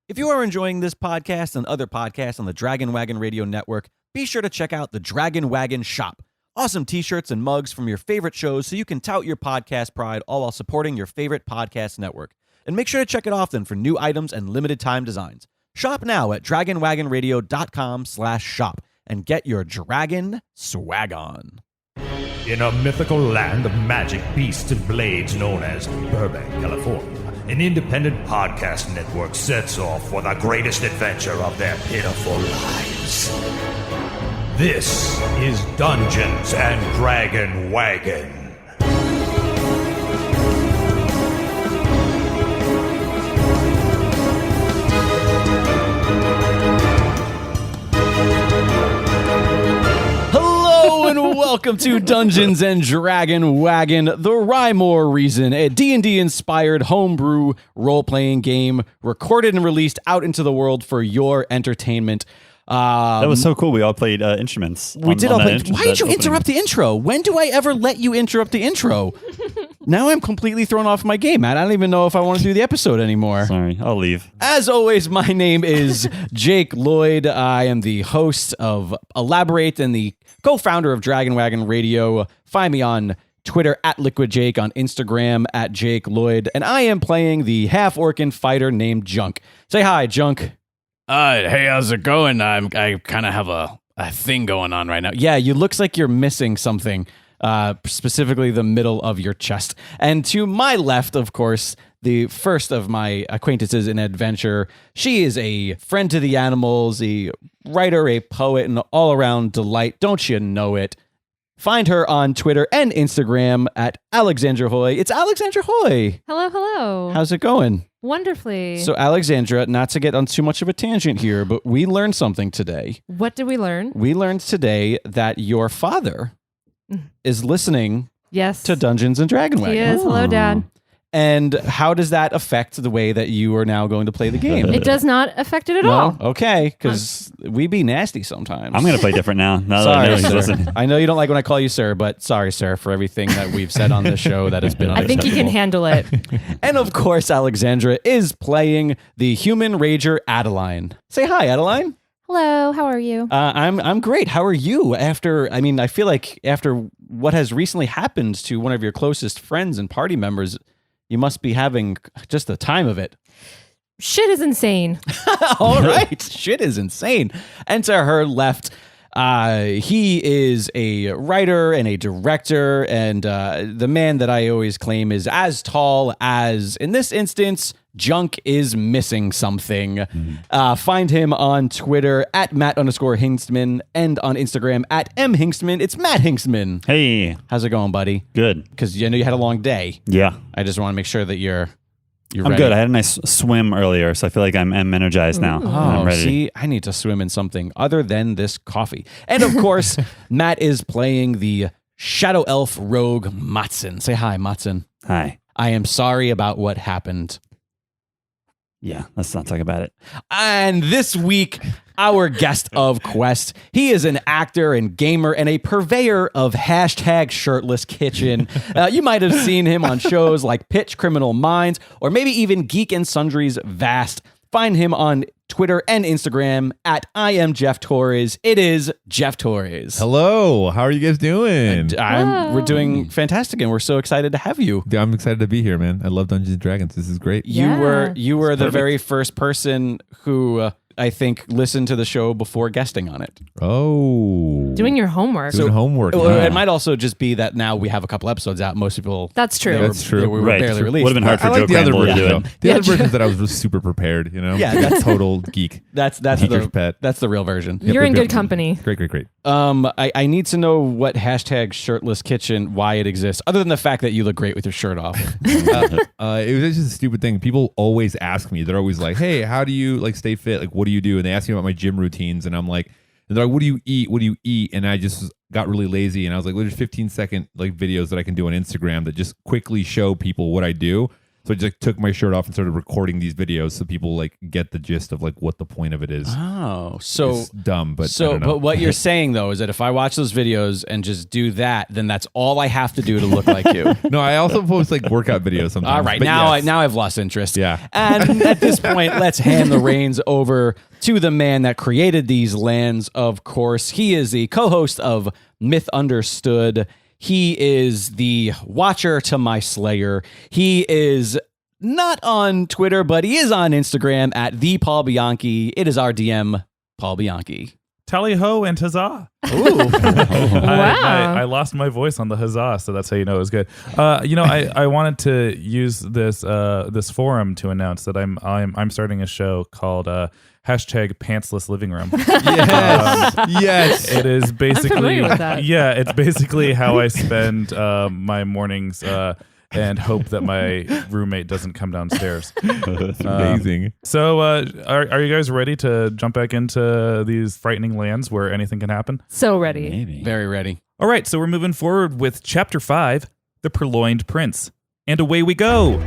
If you are enjoying this podcast and other podcasts on the Dragon Wagon Radio Network, be sure to check out the Dragon Wagon Shop. Awesome t-shirts and mugs from your favorite shows so you can tout your podcast pride all while supporting your favorite podcast network. And make sure to check it often for new items and limited time designs. Shop now at dragonwagonradio.com/shop and get your dragon swag on. In a mythical land of magic beasts and blades known as Burbank, California, an independent podcast network sets off for the greatest adventure of their pitiful lives. This is Dungeons and Dragon Wagon. Welcome to Dungeons and Dragon Wagon, the Rhyme or Reason, a D&D inspired homebrew role-playing game recorded and released out into the world for your entertainment. That was so cool. We all played instruments. We did all play. Why did you interrupt the intro? When do I ever let you interrupt the intro? Now I'm completely thrown off my game, Matt. I don't even know if I want to do the episode anymore. Sorry, I'll leave. As always, my name is Jake Lloyd. I am the host of Elaborate and the co-founder of Dragon Wagon Radio. Find me on Twitter at LiquidJake, on Instagram at Jake Lloyd, and I am playing the half-orcan fighter named Junk. Say hi, Junk. Hey, how's it going? I kind of have a thing going on right now. Yeah, you looks like you're missing something, specifically the middle of your chest. And to my left, of course, the first of my acquaintances in adventure. She is a friend to the animals, a writer, a poet, and all-around delight. Don't you know it? Find her on Twitter and Instagram at Alexandra Hoy. It's Alexandra Hoy. Hello, hello. How's it going? Wonderfully. So, Alexandra, not to get on too much of a tangent here, but we learned something today. What did we learn? We learned today that your father is listening to Dungeons and Dragon Wagon. He is. Hello, Dad. And how does that affect the way that you are now going to play the game? It does not affect it at all. Okay, because we be nasty sometimes. I'm going to play different now. Sorry, sir. I know you don't like when I call you sir, but sorry, sir, for everything that we've said on this show that has been unacceptable. I think you can handle it. And of course, Alexandra is playing the human rager Adeline. Say hi, Adeline. Hello, how are you? I'm great. How are you? I feel like after what has recently happened to one of your closest friends and party members, you must be having just the time of it. Shit is insane. All right. Shit is insane. And to her left, he is a writer and a director, and the man that I always claim is as tall as, in this instance, Junk is missing something. Find him on Twitter at Matt_Hingstman and on Instagram at mhingstman. It's Matt Hingstman. Hey. How's it going, buddy? Good. Because I know you had a long day. Yeah. I just want to make sure that you're ready. I'm good. I had a nice swim earlier, so I feel like I'm energized now. I'm ready. See, I need to swim in something other than this coffee. And of course, Matt is playing the Shadow Elf Rogue Matson. Say hi, Matson. Hi. I am sorry about what happened. Yeah, let's not talk about it. And this week, our guest of Quest, he is an actor and gamer and a purveyor of #shirtless kitchen. You might have seen him on shows like Pitch Criminal Minds or maybe even Geek and Sundry's Vast. Find him on Twitter and Instagram at I am Jeff Torres. It is Jeff Torres. Hello. How are you guys doing? We're doing fantastic, and we're so excited to have you. I'm excited to be here, man. I love Dungeons and Dragons. This is great. You were the very first person who I think listened to the show before guesting on it. Oh. Doing your homework. Doing homework. It might also just be that now we have a couple episodes out. Most people. That's true. That's true. We were barely released. Would have been hard for I like Joe the other Crandall to version, do it. The other version that I was just super prepared, you know? Yeah, that's total geek. That's Teacher's pet. That's the real version. You're in good company. Great. I need to know what #shirtless kitchen, why it exists, other than the fact that you look great with your shirt off. It was just a stupid thing. People always ask me. They're always like, "Hey, how do you like stay fit? Like, what do you do?" And they ask me about my gym routines, and I'm like, and they're like, "What do you eat? What do you eat?" And I just got really lazy, and I was like, well, "There's 15-second like videos that I can do on Instagram that just quickly show people what I do." So I just took my shirt off and started recording these videos so people like get the gist of like what the point of it is. Oh, so It's dumb, but I don't know. but what you're saying though is that if I watch those videos and just do that, then that's all I have to do to look like you. No, I also post like workout videos sometimes. All right, but now yes. I've lost interest. Yeah. And at this point, let's hand the reins over to the man that created these lands. Of course, he is the co-host of Myth Understood. He is the watcher to my Slayer. He is not on Twitter, but he is on Instagram at the Paul Bianchi. It is our DM, Paul Bianchi. Tally ho and huzzah. Ooh. I lost my voice on the huzzah, so that's how you know it was good. I wanted to use this this forum to announce that I'm starting a show called hashtag Pantsless Living Room. Yes. Yes. It is basically familiar with that. Yeah, it's basically how I spend my mornings and hope that my roommate doesn't come downstairs. That's amazing. So are you guys ready to jump back into these frightening lands where anything can happen? So ready. Maybe. Very ready. All right, so we're moving forward with Chapter 5, The Purloined Prince. And away we go!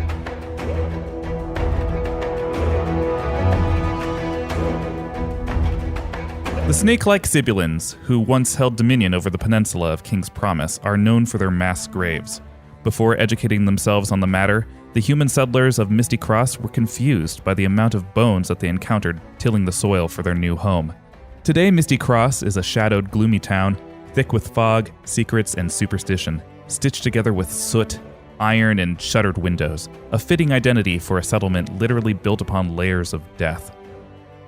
The snake-like Sibilans, who once held dominion over the peninsula of King's Promise, are known for their mass graves. Before educating themselves on the matter, the human settlers of Misty Cross were confused by the amount of bones that they encountered tilling the soil for their new home. Today, Misty Cross is a shadowed, gloomy town, thick with fog, secrets, and superstition, stitched together with soot, iron, and shuttered windows, a fitting identity for a settlement literally built upon layers of death.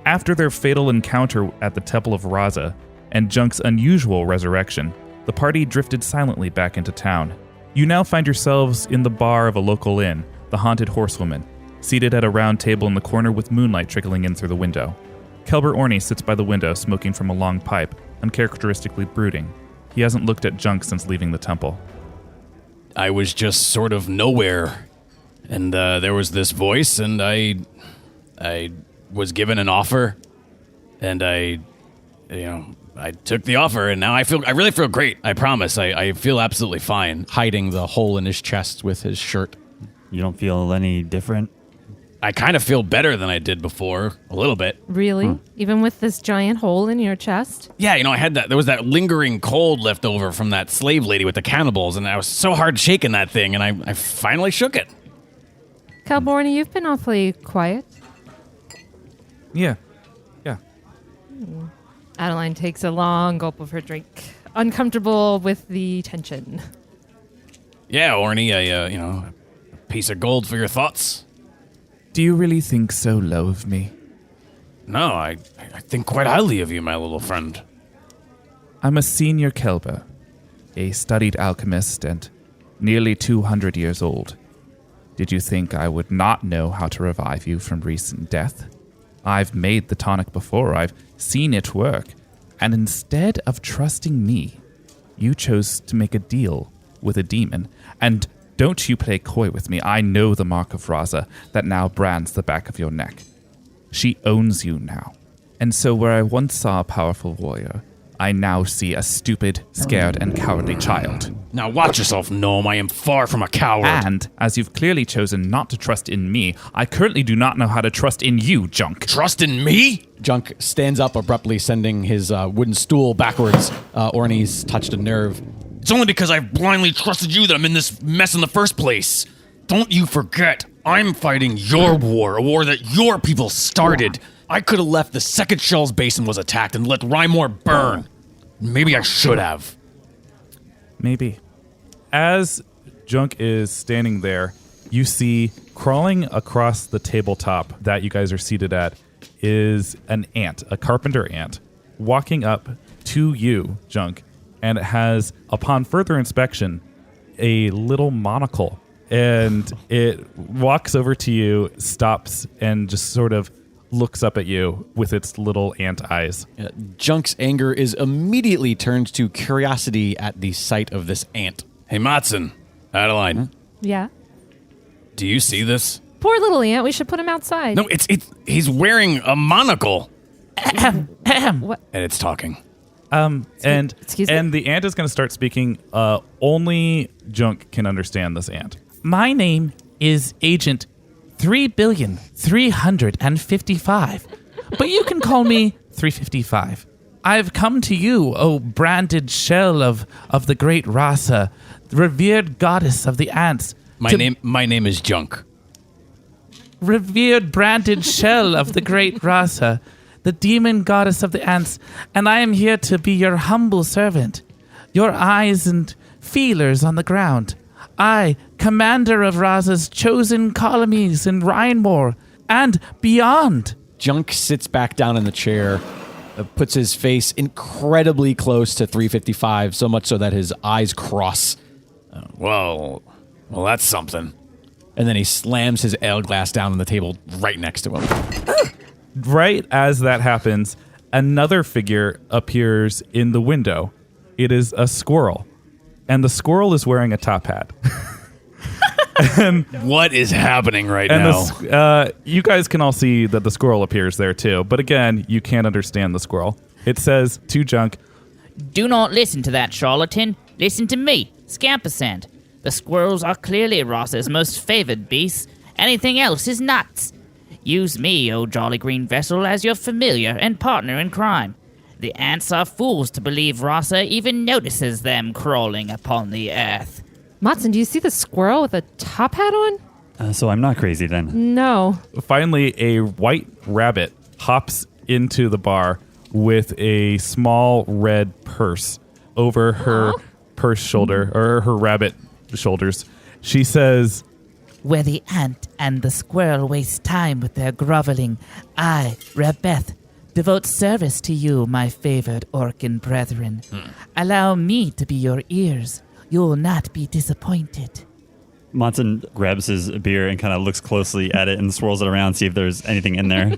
After their fatal encounter at the Temple of RASA and Junk's unusual resurrection, the party drifted silently back into town. You now find yourselves in the bar of a local inn, the Haunted Horsewoman, seated at a round table in the corner with moonlight trickling in through the window. Kelber Orny sits by the window, smoking from a long pipe, uncharacteristically brooding. He hasn't looked at Junk since leaving the temple. I was just sort of nowhere, and there was this voice, and I was given an offer, and I took the offer, and now I really feel great. I promise. I feel absolutely fine. Hiding the hole in his chest with his shirt. You don't feel any different? I kind of feel better than I did before, a little bit. Really? Even with this giant hole in your chest? Yeah, I had there was that lingering cold left over from that slave lady with the cannibals, and I was so hard shaking that thing, and I finally shook it. Calborny, you've been awfully quiet. Yeah. Adeline takes a long gulp of her drink, uncomfortable with the tension. Yeah, Orny, a piece of gold for your thoughts. Do you really think so low of me? No, I think quite highly of you, my little friend. I'm a senior Kelber, a studied alchemist and nearly 200 years old. Did you think I would not know how to revive you from recent death? I've made the tonic before, I've seen it work, and instead of trusting me, you chose to make a deal with a demon. And don't you play coy with me, I know the mark of RASA that now brands the back of your neck. She owns you now. And so where I once saw a powerful warrior, I now see a stupid, scared, and cowardly child. Now watch yourself, gnome. I am far from a coward. And, as you've clearly chosen not to trust in me, I currently do not know how to trust in you, Junk. Trust in me? Junk stands up abruptly, sending his wooden stool backwards. Orny's touched a nerve. It's only because I blindly trusted you that I'm in this mess in the first place. Don't you forget, I'm fighting your war, a war that your people started. I could have left the second Shell's basin was attacked and let Rymor burn. Maybe I should have. Maybe. As Junk is standing there, you see crawling across the tabletop that you guys are seated at is an ant, a carpenter ant, walking up to you, Junk, and it has, upon further inspection, a little monocle. And it walks over to you, stops, and just sort of looks up at you with its little ant eyes. Junk's anger is immediately turned to curiosity at the sight of this ant. Hey, Matson. Adeline, Yeah? do you see this? Poor little ant, we should put him outside. No, he's wearing a monocle. What? And it's talking. Excuse me? And the ant is going to start speaking. Only Junk can understand this ant. My name is Agent 3,355. But you can call me 355. I've come to you, O branded shell of the great RASA, the revered goddess of the ants. My name is Junk. Revered branded shell of the great RASA, the demon goddess of the ants, and I am here to be your humble servant, your eyes and feelers on the ground. I, commander of RASA's chosen colonies in Rhinemore and beyond. Junk sits back down in the chair, puts his face incredibly close to 355, so much so that his eyes cross. Well, that's something. And then he slams his ale glass down on the table right next to him. Right as that happens, another figure appears in the window. It is a squirrel, and the squirrel is wearing a top hat. What is happening right and now? You guys can all see that the squirrel appears there too, but again, you can't understand the squirrel. It says to Junk, Do not listen to that charlatan. Listen to me, Scampersand. The squirrels are clearly Rasa's most favored beasts. Anything else is nuts. Use me, O jolly green vessel, as your familiar and partner in crime. The ants are fools to believe Rasa even notices them crawling upon the earth. Matson, do you see the squirrel with a top hat on? So I'm not crazy then. No. finally, a white rabbit hops into the bar with a small red purse over her purse shoulder, or her rabbit shoulders. She says, Where the ant and the squirrel waste time with their groveling, I, Rebeth, devote service to you, my favored Orcan brethren. Allow me to be your ears. You will not be disappointed. Monson grabs his beer and kind of looks closely at it and swirls it around, see if there's anything in there.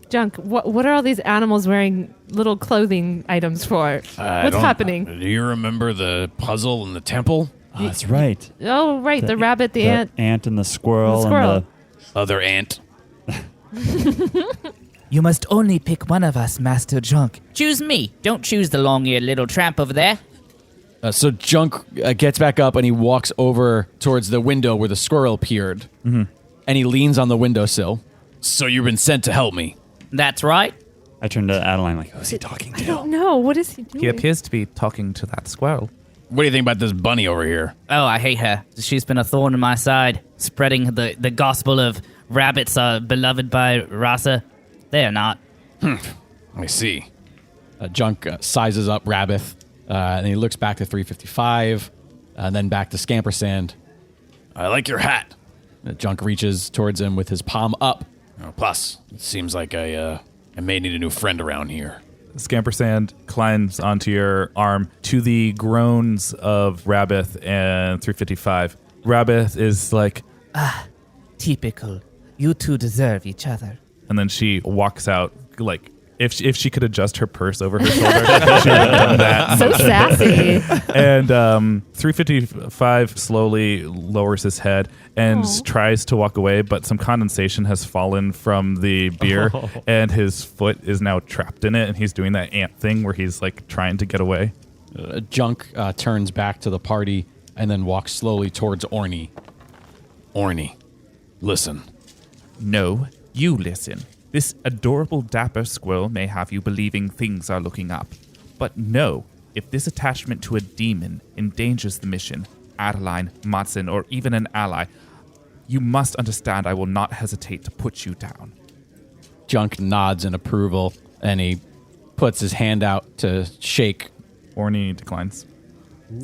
Junk, what are all these animals wearing little clothing items for? What's happening? Do you remember the puzzle in the temple? Oh, that's right. Oh, right, the rabbit, the ant. Ant and the squirrel. The squirrel. And Other ant. You must only pick one of us, Master Junk. Choose me. Don't choose the long-eared little tramp over there. So Junk gets back up and he walks over towards the window where the squirrel appeared. Mm-hmm. And he leans on the windowsill. So you've been sent to help me. That's right. I turned to Adeline like, who's he talking to? I don't know. What is he doing? he appears to be talking to that squirrel. What do you think about this bunny over here? Oh, I hate her. She's been a thorn in my side, spreading the gospel of rabbits are beloved by Rasa. They're not. I see. Junk sizes up Rabith, and he looks back to 355, and then back to Scampersand. I like your hat. Junk reaches towards him with his palm up. Plus, it seems like I may need a new friend around here. Scampersand climbs onto your arm to the groans of Rabith and 355. Rabith is like, Typical. You two deserve each other. and then she walks out like, if she could adjust her purse over her shoulder, she would have done that. So sassy. And 355 slowly lowers his head and tries to walk away, but some condensation has fallen from the beer, and his foot is now trapped in it, and he's doing that ant thing where he's like trying to get away. Junk turns back to the party and then walks slowly towards Orny. Orny, listen. No, you listen. This adorable dapper squirrel may have you believing things are looking up. But no, if this attachment to a demon endangers the mission, Adeline, Matson, or even an ally, you must understand I will not hesitate to put you down. Junk nods in approval, and he puts his hand out to shake. Orny declines.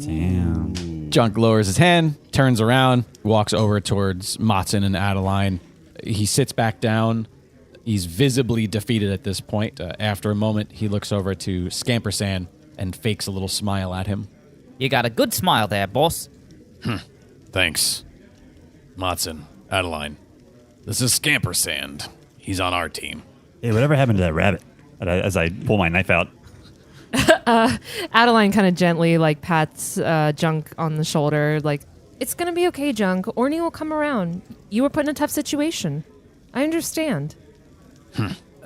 Damn. Junk lowers his hand, turns around, walks over towards Matson and Adeline. He sits back down. He's visibly defeated at this point. After a moment, he looks over to Scampersand and fakes a little smile at him. You got a good smile there, boss. Thanks. Matson, Adeline. This is Scampersand. He's on our team. Hey, whatever happened to that rabbit? As I pull my knife out. Adeline kind of gently pats Junk on the shoulder, like, it's going to be okay, Junk. Orny will come around. You were put in a tough situation. I understand.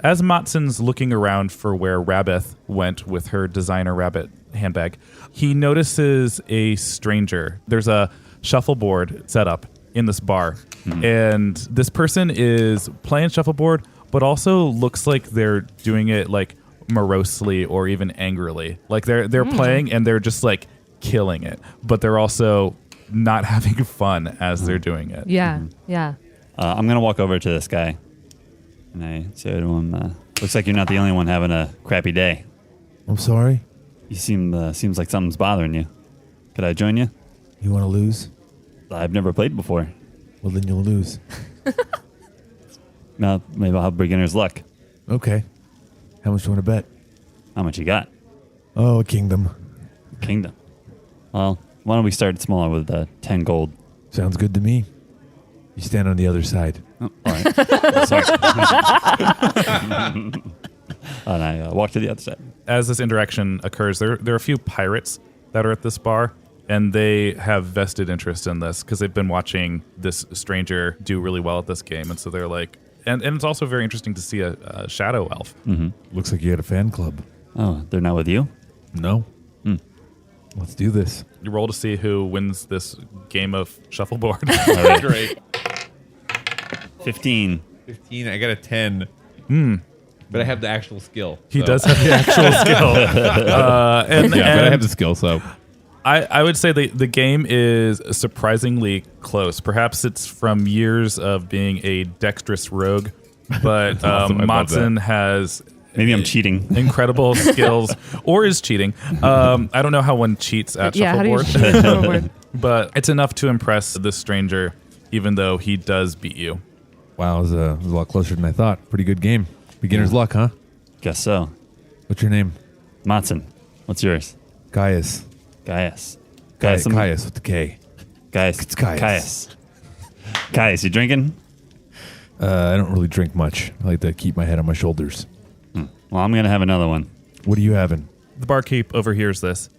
As Matson's looking around for where Rabith went with her designer rabbit handbag, he notices a stranger. There's a shuffleboard set up, in this bar. And this person is playing shuffleboard, but also looks like they're doing it like morosely or even angrily. Like they're playing and they're just like killing it, but they're also not having fun as they're doing it. Yeah, yeah. I'm going to walk over to this guy. And I say to him, looks like you're not the only one having a crappy day. I'm sorry. You seems like something's bothering you. Could I join you? You want to lose? I've never played before. Well, then you'll lose. No, maybe I'll have beginner's luck. Okay. How much do you want to bet? How much you got? Oh, a kingdom. Kingdom. Well, why don't we start smaller with 10 gold? Sounds good to me. You stand on the other side. Oh, all right. Sorry. And I walk to the other side. As this interaction occurs, there are a few pirates that are at this bar, and they have vested interest in this because they've been watching this stranger do really well at this game, and so they're like, and it's also very interesting to see a shadow elf. Looks like you had a fan club. Oh, they're not with you? No. Let's do this. You roll to see who wins this game of shuffleboard. Great. 15. 15. I got a 10. But I have the actual skill. He does have the actual skill. But I have the skill, so. I would say the game is surprisingly close. Perhaps it's from years of being a dexterous rogue, but awesome. I love Matson has Maybe I'm cheating. incredible skills, or is cheating. I don't know how one cheats at How do you shuffleboard, cheat at shuffleboard? but it's enough to impress this stranger, even though he does beat you. Wow, it was a lot closer than I thought. Pretty good game. Beginner's luck, huh? Guess so. What's your name? Matson. What's yours? Caius. Gaius. Caius with the K. Gaius. It's Caius. Caius, you drinking? I don't really drink much. I like to keep my head on my shoulders. Well, I'm going to have another one. What are you having? The barkeep overhears this.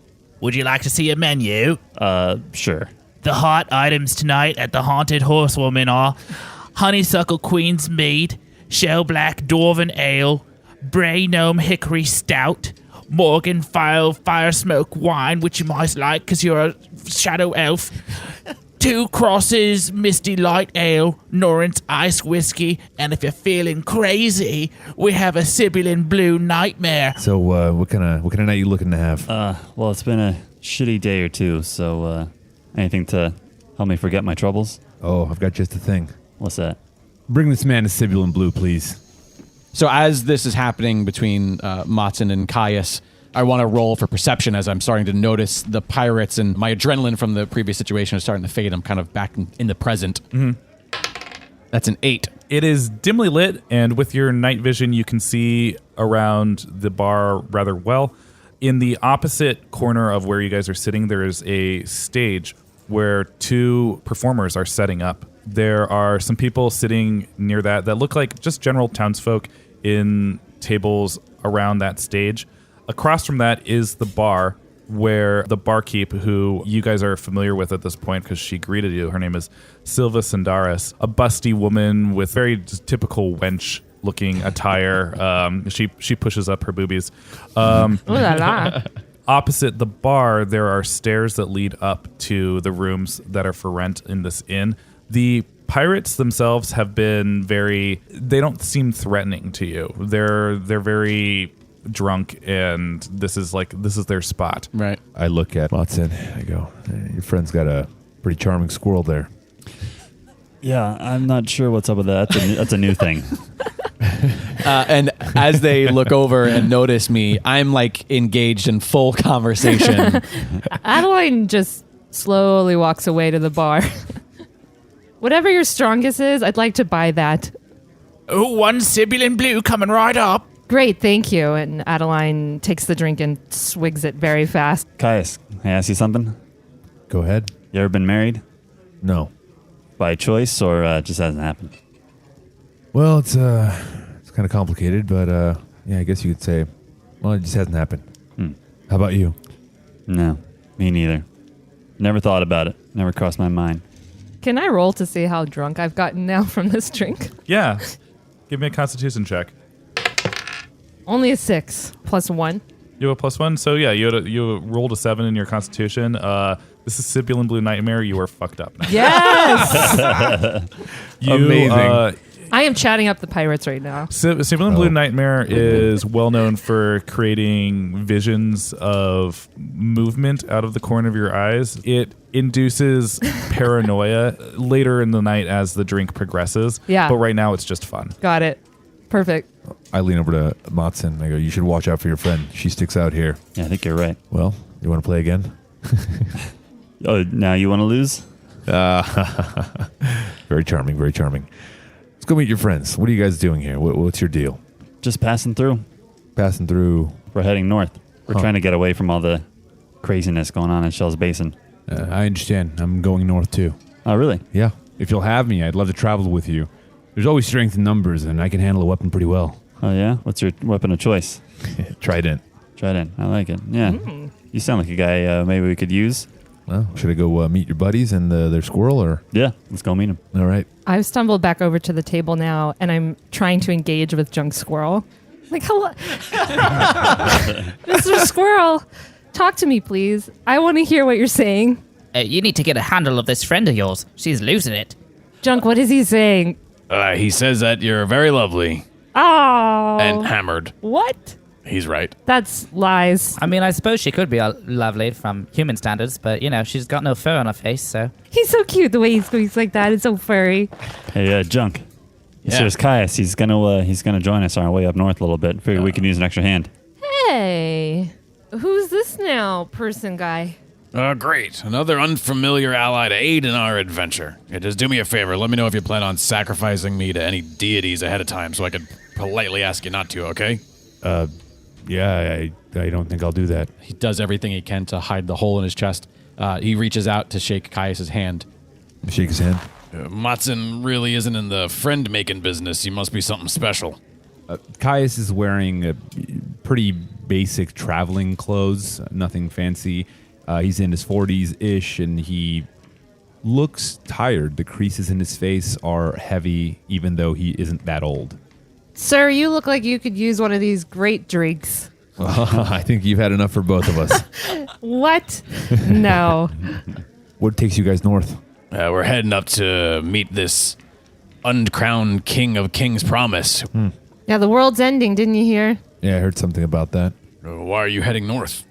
Would you like to see a menu? Sure. The hot items tonight at the Haunted Horsewoman are Honeysuckle Queen's Mead, Shell Black Dwarven Ale, Bray Gnome Hickory Stout, Morgan Fire Smoke Wine, which you might like because you're a shadow elf, Two Crosses Misty Light Ale, Norrence Ice Whiskey, and if you're feeling crazy, we have a Sibyllin Blue Nightmare. So, what kind of night you looking to have? Well, it's been a shitty day or two, so anything to help me forget my troubles? Oh, I've got just a thing. What's that? Bring this man to Sibyllin Blue, please. So as this is happening between Matson and Caius, I want to roll for perception as I'm starting to notice the pirates, and my adrenaline from the previous situation is starting to fade. I'm kind of back in the present. That's an 8. It is dimly lit, and with your night vision, you can see around the bar rather well. In the opposite corner of where you guys are sitting, there is a stage where two performers are setting up. There are some people sitting near that look like just general townsfolk in tables around that stage. Across from that is the bar where the barkeep, who you guys are familiar with at this point because she greeted you, her name is Silva Sandaris, a busty woman with very typical wench-looking attire. She pushes up her boobies. Ooh la la. Opposite the bar, there are stairs that lead up to the rooms that are for rent in this inn. The pirates themselves have been they don't seem threatening to you. They're very drunk, and this is their spot. Right. I look at Matson. I go, your friend's got a pretty charming squirrel there. Yeah, I'm not sure what's up with that. That's a new thing. And as they look over and notice me, I'm like engaged in full conversation. Adeline just slowly walks away to the bar. Whatever your strongest is, I'd like to buy that. Oh, one Sibyllin Blue coming right up. Great, thank you. And Adeline takes the drink and swigs it very fast. Caius, can I ask you something? Go ahead. You ever been married? No. By choice or just hasn't happened? Well, it's kind of complicated, but yeah, I guess you could say, well, it just hasn't happened. How about you? No, me neither. Never thought about it. Never crossed my mind. Can I roll to see how drunk I've gotten now from this drink? Yeah. Give me a constitution check. Only a 6 plus 1. You have a +1, so yeah, you rolled a 7 in your constitution. This is Sibyl and Blue Nightmare. You are fucked up now. Yes. Amazing. I am chatting up the pirates right now. Sibyl and Blue Nightmare is well known for creating visions of movement out of the corner of your eyes. It induces paranoia later in the night as the drink progresses. Yeah. But right now it's just fun. Got it. Perfect. I lean over to Matson and I go, you should watch out for your friend. She sticks out here. Yeah, I think you're right. Well, you want to play again? Oh, now you want to lose? Very charming, very charming. Let's go meet your friends. What are you guys doing here? What's your deal? Just passing through. Passing through. We're heading north. We're trying to get away from all the craziness going on in Shell's Basin. I understand. I'm going north too. Oh, really? Yeah. If you'll have me, I'd love to travel with you. There's always strength in numbers, and I can handle a weapon pretty well. Oh, yeah? What's your weapon of choice? Trident. Trident. I like it. Yeah. You sound like a guy maybe we could use. Well, should I go meet your buddies and their squirrel, or? Yeah, let's go meet him. All right. I've stumbled back over to the table now, and I'm trying to engage with Junk Squirrel. Like, hello, Mr. Squirrel, talk to me, please. I want to hear what you're saying. You need to get a handle of this friend of yours. She's losing it. Junk, what is he saying? He says that you're very lovely Oh. and hammered. What? He's right. That's lies. I mean, I suppose she could be lovely from human standards, but, she's got no fur on her face, so... He's so cute the way he squeaks like that. It's so furry. Hey, Junk. Yeah. There's Caius. He's gonna join us on our way up north a little bit. Figure we can use an extra hand. Hey. Who's this now, person guy? Great. Another unfamiliar ally to aid in our adventure. Yeah, just do me a favor. Let me know if you plan on sacrificing me to any deities ahead of time so I could politely ask you not to, okay? Yeah, I don't think I'll do that. He does everything he can to hide the hole in his chest. He reaches out to shake Caius's hand. Shake his hand. Matson really isn't in the friend-making business. He must be something special. Caius is wearing pretty basic traveling clothes, nothing fancy. He's in his 40s-ish, and he looks tired. The creases in his face are heavy, even though he isn't that old. Sir, you look like you could use one of these great drinks. I think you've had enough for both of us. What? No. What takes you guys north? We're heading up to meet this uncrowned king of King's Promise. Yeah, the world's ending, didn't you hear? Yeah, I heard something about that. Why are you heading north?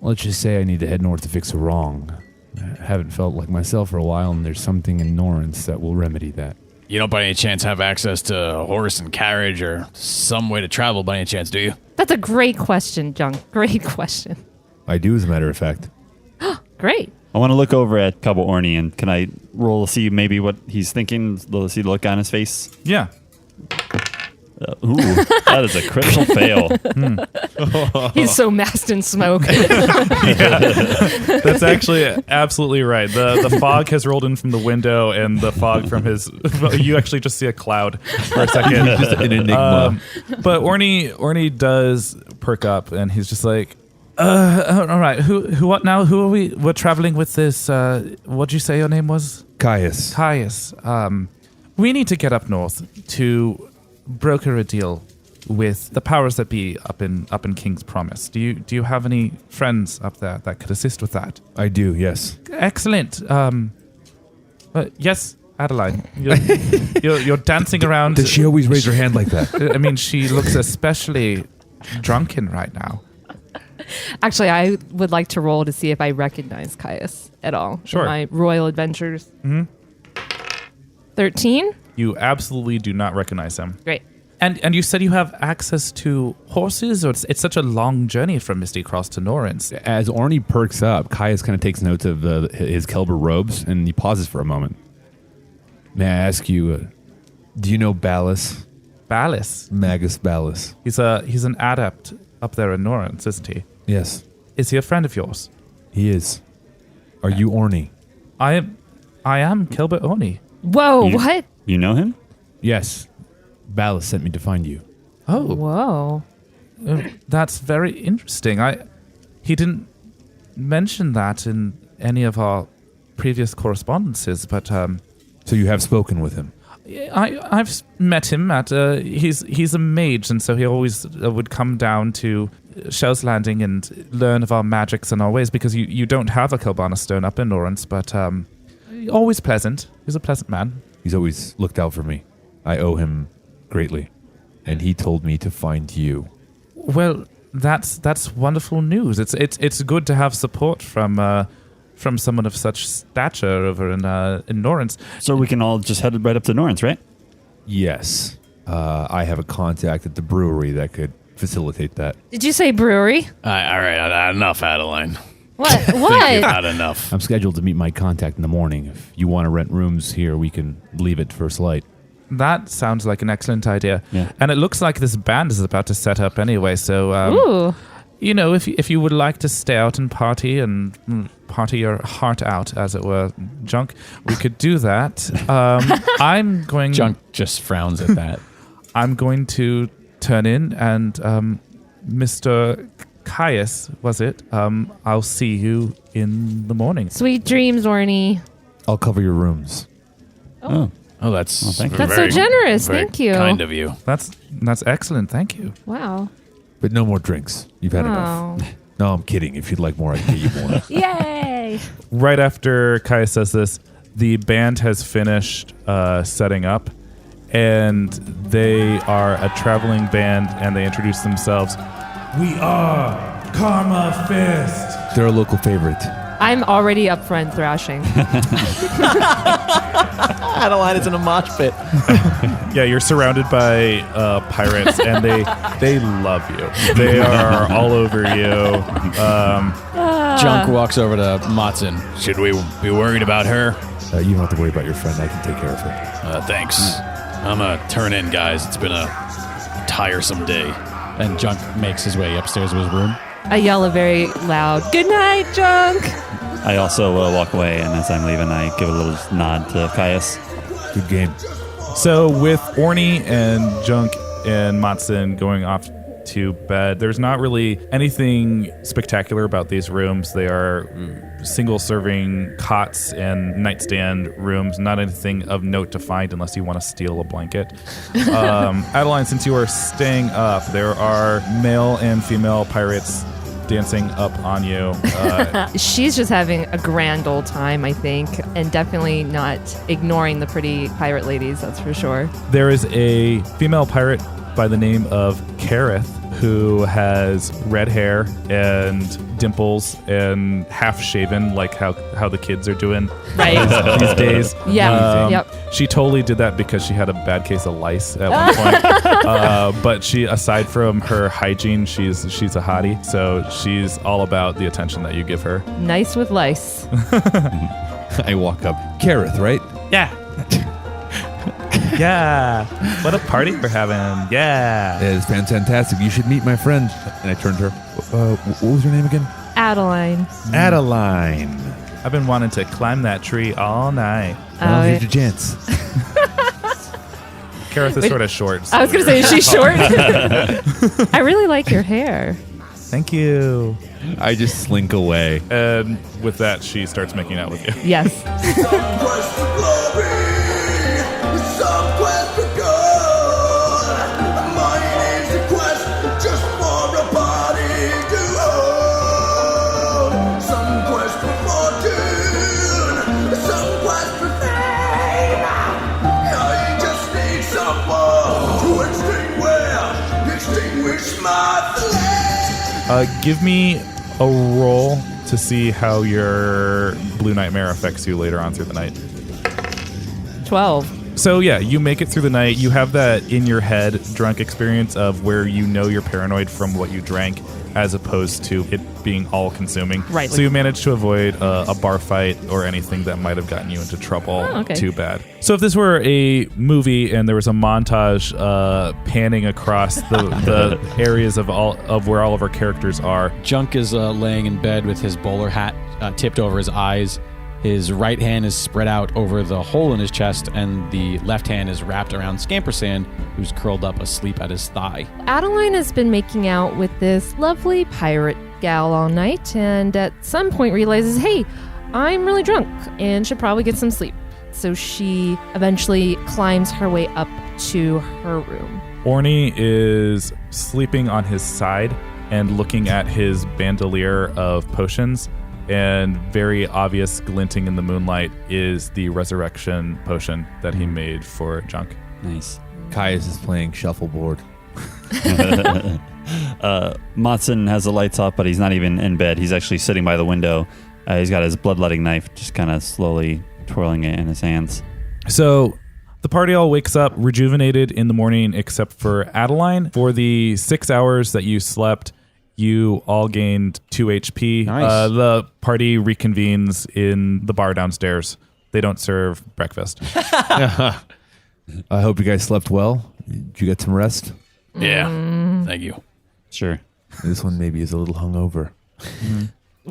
Let's just say I need to head north to fix a wrong. I haven't felt like myself for a while, and there's something in Norrence that will remedy that. You don't by any chance have access to a horse and carriage or some way to travel by any chance, do you? That's a great question, Junk. Great question. I do, as a matter of fact. Great. I want to look over at Cabo Orny, and can I roll to see maybe what he's thinking? See the look on his face? Yeah. Ooh, that is a critical fail. He's so masked in smoke. That's actually absolutely right. The fog has rolled in from the window, and the fog from his... You actually just see a cloud for a second. Just an enigma. But Orny does perk up, and he's just like, all right, what now? Who are we? We're traveling with this, what'd you say your name was? Caius. Caius. We need to get up north to broker a deal with the powers that be up in King's Promise. Do you have any friends up there that could assist with that? I do, yes. Excellent. Yes, Adeline. You're dancing around. Does she always raise her hand like that? I mean, she looks especially drunken right now. Actually, I would like to roll to see if I recognize Caius at all. Sure. In my royal adventures. 13? You absolutely do not recognize him. Great. And you said you have access to horses, or it's such a long journey from Misty Cross to Norrence. As Orny perks up, Caius kind of takes notes of his Kelber robes, and he pauses for a moment. May I ask you, do you know Ballas? Ballas? Magus Ballas. He's an adept up there in Norrence, isn't he? Yes. Is he a friend of yours? He is. Are you Orny? I am Kilbert Orny. Whoa, what? You know him? Yes. Ballas sent me to find you. Oh, Whoa. That's very interesting. He didn't mention that in any of our previous correspondences, but So you have spoken with him? I've met him at he's a mage, and so he always would come down to Shell's Landing and learn of our magics and our ways, because you don't have a Kelbana stone up in Norrence, but always pleasant. He's a pleasant man. He's always looked out for me. I owe him greatly. And he told me to find you. Well, that's wonderful news. It's good to have support from someone of such stature over in Norrence. So we can all just head right up to Norrence, right? Yes. I have a contact at the brewery that could facilitate that. Did you say brewery? All right, enough, Adeline. What? What? Not enough. I'm scheduled to meet my contact in the morning. If you want to rent rooms here, we can leave at first light. That sounds like an excellent idea. Yeah. And it looks like this band is about to set up anyway, so Ooh. you know, if you would like to stay out and party your heart out, as it were, Junk, we could do that. I'm going. Junk just frowns at that. I'm going to turn in, and Mr. Caius, was it? I'll see you in the morning. Sweet dreams, Orny. I'll cover your rooms. Oh, that's thank you. That's so generous. very Thank you. Kind of you. That's excellent. Thank you. Wow. But no more drinks. You've had enough. No, I'm kidding. If you'd like more, I can get you more. Yay! Right after Caius says this, the band has finished setting up, and they are a traveling band, and they introduce themselves. We are Karma Fist. They're a local favorite. I'm already up front thrashing. Adeline is in a mosh pit. Yeah, you're surrounded by pirates, and they love you. They are all over you. Junk walks over to Matson. Should we be worried about her? You don't have to worry about your friend. I can take care of her. Thanks. I'm gonna turn in, guys. It's been a tiresome day. And Junk makes his way upstairs to his room. I yell a very loud, "Good night, Junk!" I also walk away, and as I'm leaving, I give a little nod to Caius. Good game. So with Orny and Junk and Matson going off to bed, there's not really anything spectacular about these rooms. They are single-serving cots and nightstand rooms. Not anything of note to find unless you want to steal a blanket. Adeline, since you are staying up, there are male and female pirates dancing up on you. She's just having a grand old time, I think, and definitely not ignoring the pretty pirate ladies, that's for sure. There is a female pirate by the name of Kareth, who has red hair and dimples and half shaven, like how the kids are doing these days. Yeah. Yep. She totally did that because she had a bad case of lice at one point. But she, aside from her hygiene, she's a hottie, so she's all about the attention that you give her. Nice with lice. I walk up. Kareth, right? Yeah. Yeah. What a party we're having. Yeah. It's fantastic. You should meet my friend. And I turned to her. What was your name again? Adeline. Adeline. I've been wanting to climb that tree all night. Well, here's your chance. Kareth is sort of short. So I was going to say, is she short? I really like your hair. Thank you. I just slink away. And with that, she starts making out with you. Yes. Give me a roll to see how your Blue Nightmare affects you later on through the night. 12. So yeah, you make it through the night. You have that in your head drunk experience of where you know you're paranoid from what you drank, as opposed to it being all consuming. Right. So you managed to avoid a bar fight or anything that might have gotten you into trouble too bad. So if this were a movie and there was a montage panning across the areas of where all of our characters are. Junk is laying in bed with his bowler hat tipped over his eyes. His right hand is spread out over the hole in his chest, and the left hand is wrapped around Scampersand, who's curled up asleep at his thigh. Adeline has been making out with this lovely pirate gal all night, and at some point realizes, hey, I'm really drunk and should probably get some sleep. So she eventually climbs her way up to her room. Orny is sleeping on his side, and looking at his bandolier of potions. And very obvious glinting in the moonlight is the resurrection potion that he made for Junk. Nice. Caius is playing shuffleboard. Matson has the lights off, but he's not even in bed. He's actually sitting by the window. He's got his bloodletting knife, just kind of slowly twirling it in his hands. So the party all wakes up rejuvenated in the morning, except for Adeline. For the 6 hours that you slept, you all gained 2 HP. Nice. The party reconvenes in the bar downstairs. They don't serve breakfast. I hope you guys slept well. Did you get some rest? Yeah. Thank you. Sure. This one maybe is a little hungover.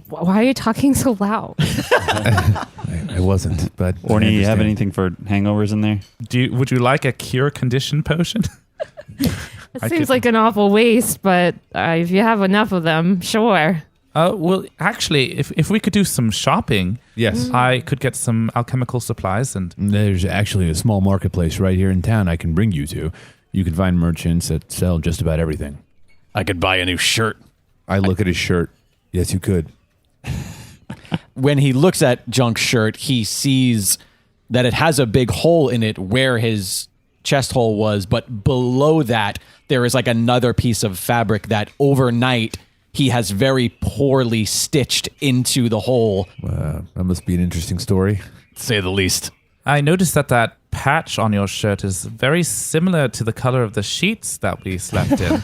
Why are you talking so loud? I wasn't, but Orny, you have understand. anything for hangovers in there? Would you like a cure condition potion? It seems like an awful waste, but if you have enough of them, sure. Well, actually, if we could do some shopping, Yes. I could get some alchemical supplies and There's actually a small marketplace right here in town I can bring you to. You can find merchants that sell just about everything. I could buy a new shirt. I look at his shirt. Yes, you could. When he looks at Junk's shirt, he sees that it has a big hole in it where his chest hole was, but below that, there is like another piece of fabric that overnight he has very poorly stitched into the hole. That must be an interesting story. To say the least. I noticed that patch on your shirt is very similar to the color of the sheets that we slept in.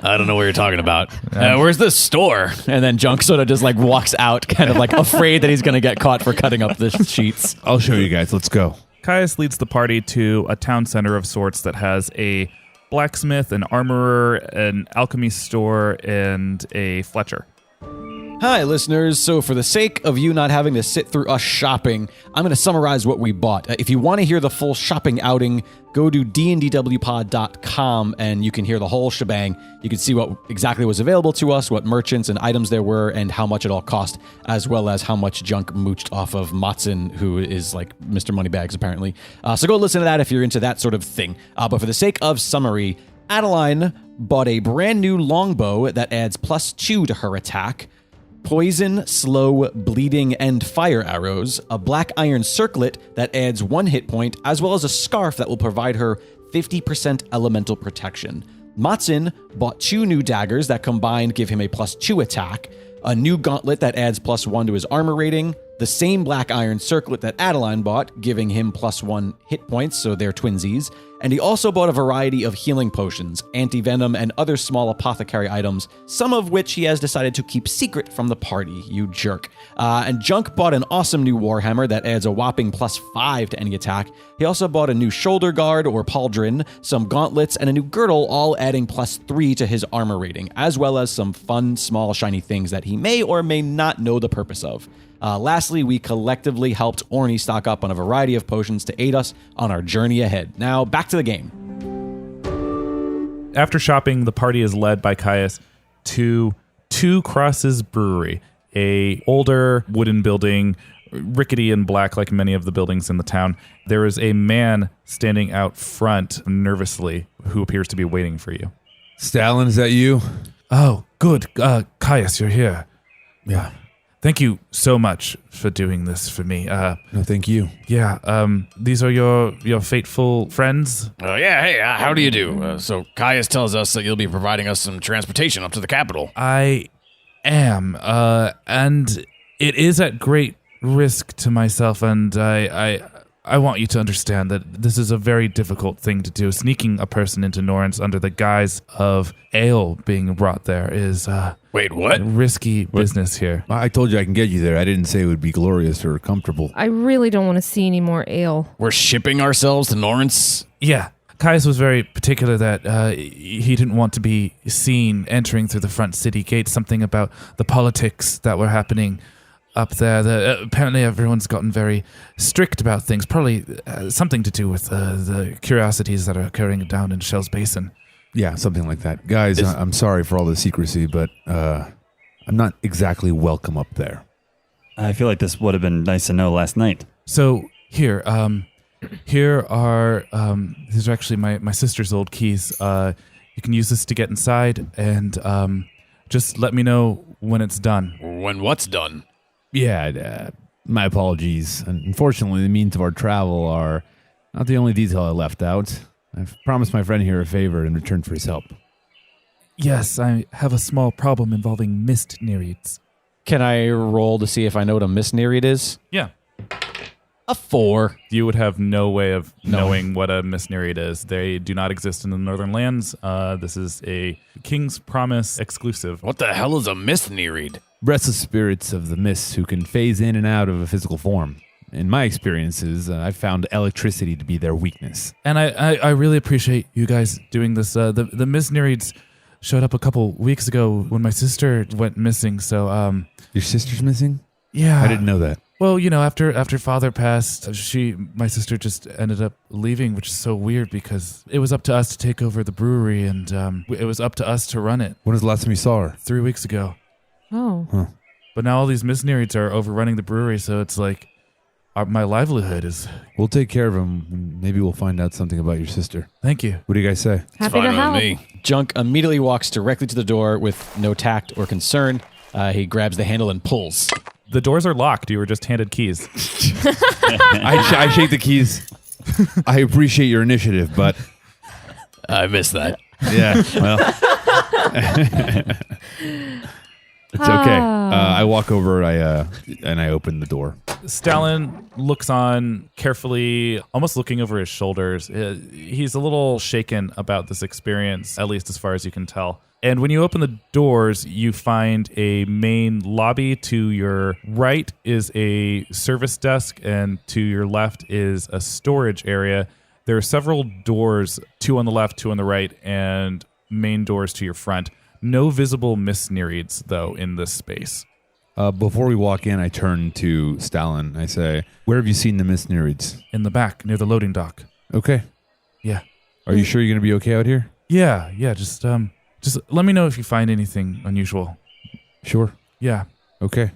I don't know what you're talking about. Where's the store? And then Junk sort of just like walks out, kind of like afraid that he's going to get caught for cutting up the sheets. I'll show you guys. Let's go. Caius leads the party to a town center of sorts that has a blacksmith, an armorer, an alchemy store, and a Fletcher. Hi, listeners. So for the sake of you not having to sit through us shopping, I'm going to summarize what we bought. If you want to hear the full shopping outing, go to dndwpod.com and you can hear the whole shebang. You can see what exactly was available to us, what merchants and items there were, and how much it all cost, as well as how much Junk mooched off of Matson, who is like Mr. Moneybags, apparently. So go listen to that if you're into that sort of thing. But for the sake of summary, Adeline bought a brand new longbow that adds +2 to her attack, poison, slow, bleeding, and fire arrows, a black iron circlet that adds 1 hit point, as well as a scarf that will provide her 50% elemental protection. Matson bought 2 new daggers that combined give him a +2 attack, a new gauntlet that adds +1 to his armor rating, the same black iron circlet that Adeline bought, giving him +1 hit points, so they're twinsies. And he also bought a variety of healing potions, anti-venom, and other small apothecary items, some of which he has decided to keep secret from the party, you jerk. And Junk bought an awesome new warhammer that adds a whopping +5 to any attack. He also bought a new shoulder guard or pauldron, some gauntlets, and a new girdle, all adding +3 to his armor rating, as well as some fun, small, shiny things that he may or may not know the purpose of. Lastly, we collectively helped Orny stock up on a variety of potions to aid us on our journey ahead. Now, back to the game. After shopping, the party is led by Caius to Two Crosses Brewery, a older wooden building, rickety and black like many of the buildings in the town. There is a man standing out front nervously who appears to be waiting for you. Stalin, is that you? Oh, good. Caius, you're here. Yeah. Thank you so much for doing this for me. No, thank you. Yeah, these are your faithful friends? Yeah, hey, how do you do? So Caius tells us that you'll be providing us some transportation up to the capital. I am, and it is at great risk to myself, and I want you to understand that this is a very difficult thing to do. Sneaking a person into Norrence under the guise of ale being brought there is Wait, what? risky business here. I told you I can get you there. I didn't say it would be glorious or comfortable. I really don't want to see any more ale. We're shipping ourselves to Norrence? Yeah. Caius was very particular that he didn't want to be seen entering through the front city gate. Something about the politics that were happening up there. Apparently everyone's gotten very strict about things. Probably something to do with the curiosities that are occurring down in Shell's Basin. Yeah, something like that. Guys, I'm sorry for all the secrecy, but I'm not exactly welcome up there. I feel like this would have been nice to know last night. So here are these are actually my sister's old keys. You can use this to get inside, and just let me know when it's done. When what's done? Yeah, my apologies. Unfortunately, the means of our travel are not the only detail I left out. I've promised my friend here a favor in return for his help. Yes, I have a small problem involving mist nereids. Can I roll to see if I know what a mist nereid is? Yeah. A 4. You would have no way of knowing what a mist nereid is. They do not exist in the Northern Lands. This is a King's Promise exclusive. What the hell is a mist nereid? Restless spirits of the mists who can phase in and out of a physical form. In my experiences, I've found electricity to be their weakness. And I really appreciate you guys doing this. The mist nereids showed up a couple weeks ago when my sister went missing. So, Your sister's missing? yeah. I didn't know that. Well, after father passed, my sister just ended up leaving, which is so weird because it was up to us to take over the brewery, and it was up to us to run it When was the last time you saw her? 3 weeks ago. Oh. But now all these mist nereids are overrunning the brewery, so it's like my livelihood is. We'll take care of him, and maybe we'll find out something about your sister. Thank you. What do you guys say? Happy to Fine help. with me. Junk immediately walks directly to the door with no tact or concern. He grabs the handle and pulls. The doors are locked. You were just handed keys. I shake the keys. I appreciate your initiative, but I missed that. yeah, well, it's okay. I walk over, and I open the door. Stalin looks on carefully, almost looking over his shoulders. He's a little shaken about this experience, at least as far as you can tell. And when you open the doors, you find a main lobby. To your right is a service desk, and to your left is a storage area. There are several doors, 2 on the left, 2 on the right, and main doors to your front. No visible mist nereids, though, in this space. Before we walk in, I turn to Stalin. I say, "Where have you seen the mist nereids?" In the back, near the loading dock. Okay. Yeah. Are you sure you're going to be okay out here? Yeah, just let me know if you find anything unusual. Sure. Yeah. Okay.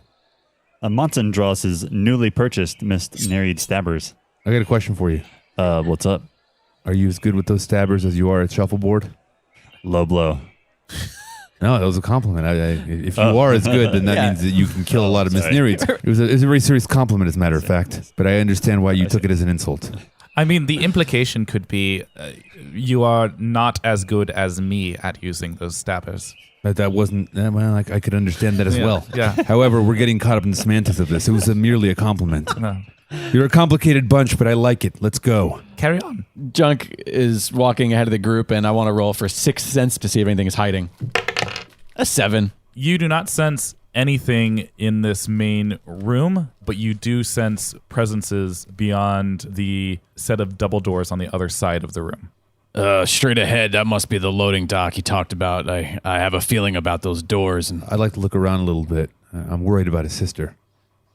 Monson draws his newly purchased mist nereid stabbers. I got a question for you. What's up? Are you as good with those stabbers as you are at shuffleboard? Low blow. No, that was a compliment. If you are as good, then that means that you can kill a lot of mist nereids. It was a very serious compliment, as a matter of fact. But I understand why you took it as an insult. I mean, the implication could be you are not as good as me at using those stabbers. But that wasn't, well, I could understand that as well. Yeah. However, we're getting caught up in the semantics of this. It was merely a compliment. No. You're a complicated bunch, but I like it. Let's go. Carry on. Junk is walking ahead of the group, and I want to roll for 6th sense to see if anything is hiding. A 7. You do not sense anything in this main room, but you do sense presences beyond the set of double doors on the other side of the room. Straight ahead, that must be the loading dock he talked about. I have a feeling about those doors. And I'd like to look around a little bit. I'm worried about his sister.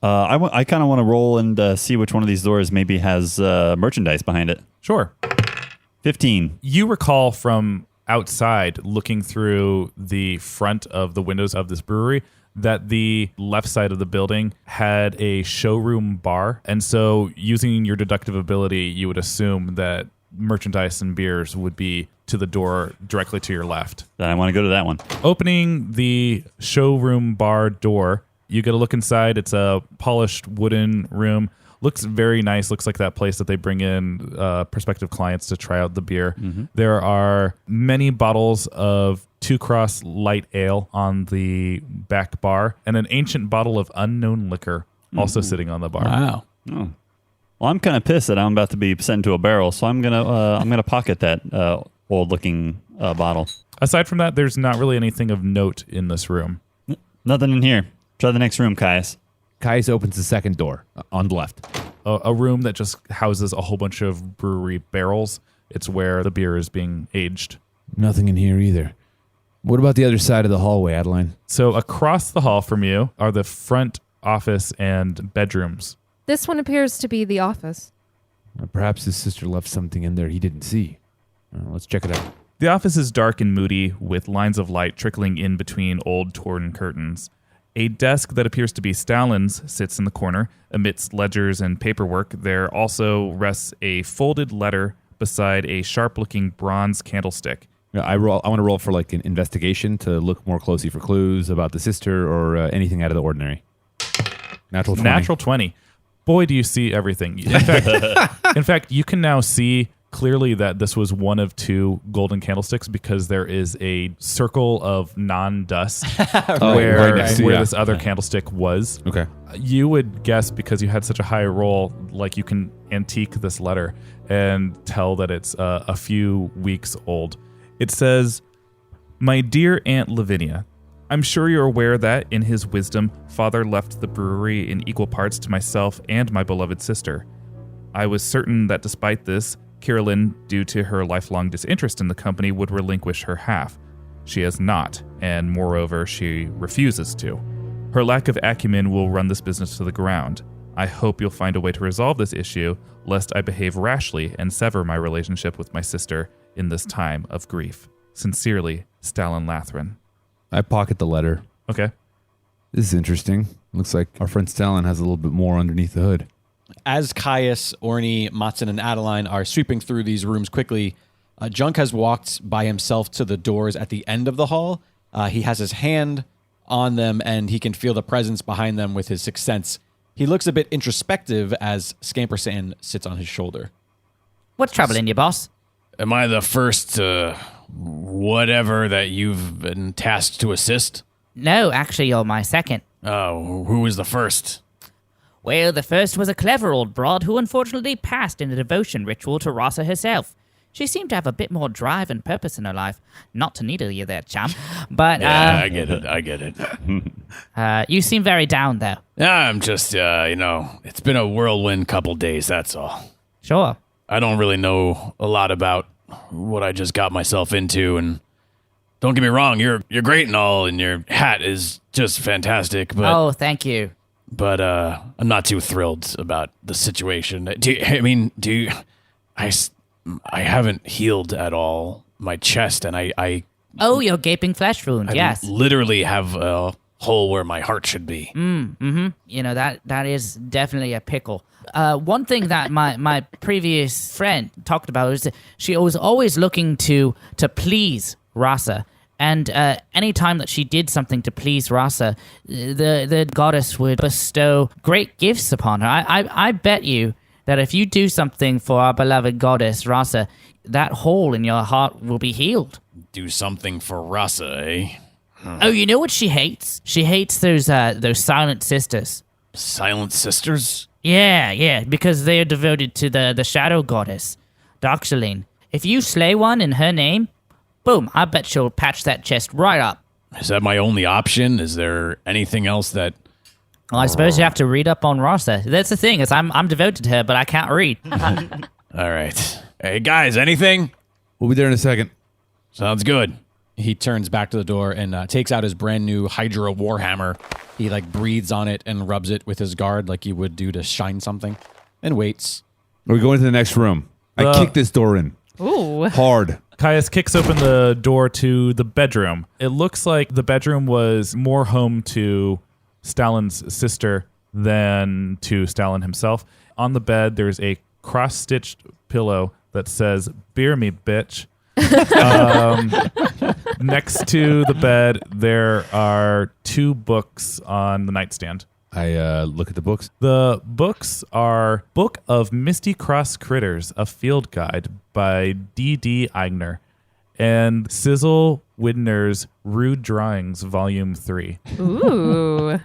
I kind of want to roll and see which one of these doors maybe has merchandise behind it. Sure. 15. You recall from outside, looking through the front of the windows of this brewery, that the left side of the building had a showroom bar. And so using your deductive ability, you would assume that merchandise and beers would be to the door directly to your left. Then I want to go to that one. Opening the showroom bar door, you get a look inside. It's a polished wooden room. Looks very nice. Looks like that place that they bring in prospective clients to try out the beer. Mm-hmm. There are many bottles of Two Cross Light Ale on the back bar, and an ancient bottle of unknown liquor also sitting on the bar. Wow. Oh. Well, I'm kind of pissed that I'm about to be sent into a barrel, so I'm gonna pocket that old-looking bottle. Aside from that, there's not really anything of note in this room. Nothing in here. Try the next room, Caius. Caius opens the second door on the left. A room that just houses a whole bunch of brewery barrels. It's where the beer is being aged. Nothing in here either. What about the other side of the hallway, Adeline? So across the hall from you are the front office and bedrooms. This one appears to be the office. Perhaps his sister left something in there he didn't see. Let's check it out. The office is dark and moody, with lines of light trickling in between old torn curtains. A desk that appears to be Stalin's sits in the corner. Amidst ledgers and paperwork, there also rests a folded letter beside a sharp-looking bronze candlestick. Yeah, I want to roll for like an investigation to look more closely for clues about the sister or anything out of the ordinary. Natural 20. Natural 20. Boy, do you see everything. In fact, you can now see clearly that this was one of 2 golden candlesticks because there is a circle of non-dust where this other candlestick was. Okay. You would guess, because you had such a high roll, like you can antique this letter and tell that it's a few weeks old. It says, "My dear Aunt Lavinia, I'm sure you're aware that, in his wisdom, Father left the brewery in equal parts to myself and my beloved sister. I was certain that despite this, Carolyn, due to her lifelong disinterest in the company, would relinquish her half. She has not, and moreover, she refuses to. Her lack of acumen will run this business to the ground. I hope you'll find a way to resolve this issue, lest I behave rashly and sever my relationship with my sister in this time of grief. Sincerely, Stalin Lathrin." I pocket the letter. Okay. This is interesting. Looks like our friend Stalin has a little bit more underneath the hood. As Caius, Orny, Matson, and Adeline are sweeping through these rooms quickly, Junk has walked by himself to the doors at the end of the hall. He has his hand on them, and he can feel the presence behind them with his sixth sense. He looks a bit introspective as Scampersan sits on his shoulder. What's troubling you, boss? Am I the first whatever that you've been tasked to assist? No, actually, you're my second. Oh, who was the first? Well, the first was a clever old broad who unfortunately passed in a devotion ritual to RASA herself. She seemed to have a bit more drive and purpose in her life. Not to needle you there, chum. But, yeah, I get it. You seem very down, though. I'm just, it's been a whirlwind couple days, that's all. Sure. I don't really know a lot about what I just got myself into, and don't get me wrong, you're great and all, and your hat is just fantastic, but... Oh, thank you. But I'm not too thrilled about the situation. I haven't healed at all my chest, and I Oh, your gaping flesh wound, yes. literally have a hole where my heart should be. You know, that is definitely a pickle. One thing that my previous friend talked about is that she was always looking to please RASA. And any time that she did something to please RASA, the goddess would bestow great gifts upon her. I bet you that if you do something for our beloved goddess RASA, that hole in your heart will be healed. Do something for RASA, eh? Oh, you know what she hates? She hates those silent sisters. Silent sisters? Yeah, because they are devoted to the shadow goddess, Doxaline. If you slay one in her name, boom, I bet she'll patch that chest right up. Is that my only option? Is there anything else that... Well, I suppose you have to read up on RASA. That's the thing, is I'm devoted to her, but I can't read. All right. Hey, guys, anything? We'll be there in a second. Sounds good. He turns back to the door and takes out his brand new Hydra Warhammer. He breathes on it and rubs it with his guard like he would do to shine something, and waits. Are we going to the next room? I kicked this door in. Ooh. Hard. Caius kicks open the door to the bedroom. It looks like the bedroom was more home to Stalin's sister than to Stalin himself. On the bed, there's a cross-stitched pillow that says, "Beer me, bitch." Next to the bed, there are 2 books on the nightstand. I look at the books. The books are Book of Misty Cross Critters, a Field Guide by D.D. Eigner, and Sizzle Widner's Rude Drawings, Volume 3. Ooh.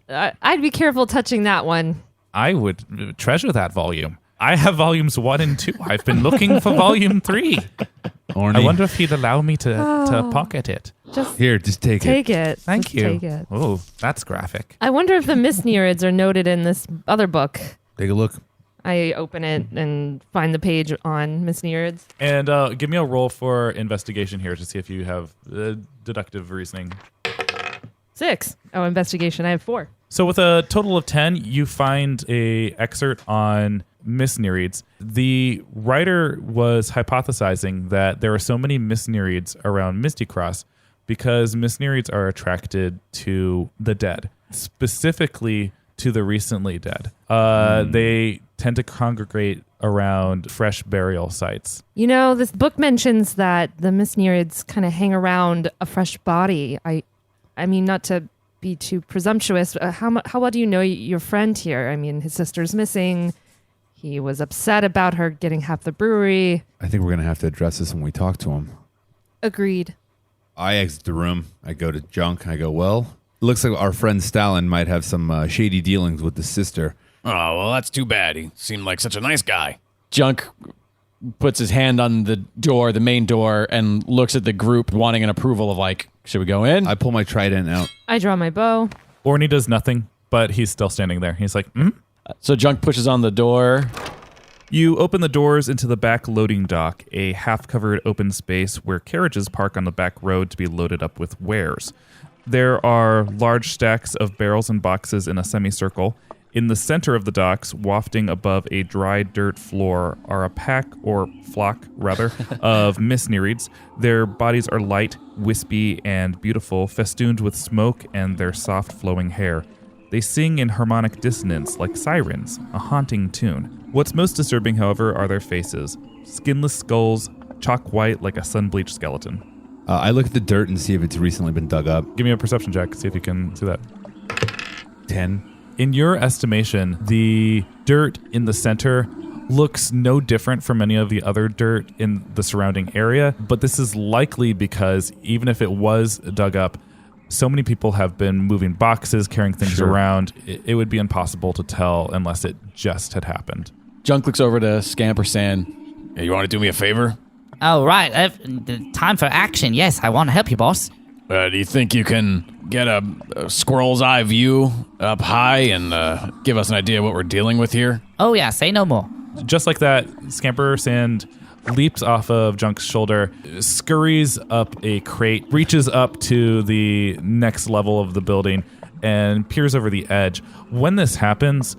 I'd be careful touching that one. I would treasure that volume. I have volumes 1 and 2. I've been looking for volume 3. Orny. I wonder if he'd allow me to pocket it. Just take it. Take it. Thank Just you. Take it. Oh, that's graphic. I wonder if the Misneurids are noted in this other book. Take a look. I open it and find the page on Misneurids. And give me a roll for investigation here to see if you have deductive reasoning. 6. Oh, investigation. I have 4. So with a total of 10, you find a excerpt on Misneurids. The writer was hypothesizing that there are so many Misneurids around Misty Cross because Misneurids are attracted to the dead, specifically to the recently dead. They tend to congregate around fresh burial sites. You know, this book mentions that the Misnerids kind of hang around a fresh body. I mean, not to be too presumptuous, but how well do you know your friend here? I mean, his sister's missing. He was upset about her getting half the brewery. I think we're going to have to address this when we talk to him. Agreed. I exit the room. I go to Junk. I go, well, it looks like our friend Stalin might have some shady dealings with the sister. Oh, well, that's too bad. He seemed like such a nice guy. Junk puts his hand on the door, the main door, and looks at the group wanting an approval of like, should we go in? I pull my trident out. I draw my bow. Orny does nothing, but he's still standing there. He's like, So Junk pushes on the door. You open the doors into the back loading dock, a half-covered open space where carriages park on the back road to be loaded up with wares. There are large stacks of barrels and boxes in a semicircle. In the center of the docks, wafting above a dry dirt floor, are a pack, or flock, rather, of Misnerids. Their bodies are light, wispy, and beautiful, festooned with smoke and their soft flowing hair. They sing in harmonic dissonance like sirens, a haunting tune. What's most disturbing, however, are their faces. Skinless skulls, chalk white like a sun-bleached skeleton. I look at the dirt and see if it's recently been dug up. Give me a perception check, see if you can see that. 10. In your estimation, the dirt in the center looks no different from any of the other dirt in the surrounding area, but this is likely because even if it was dug up, so many people have been moving boxes, carrying things around, it would be impossible to tell unless it just had happened. Junk looks over to Scampersan. Hey, you want to do me a favor? Oh, right. Time for action. Yes, I want to help you, boss. Do you think you can get a squirrel's eye view up high and give us an idea of what we're dealing with here? Oh, yeah, say no more. Just like that, Scampersand leaps off of Junk's shoulder, scurries up a crate, reaches up to the next level of the building, and peers over the edge. When this happens,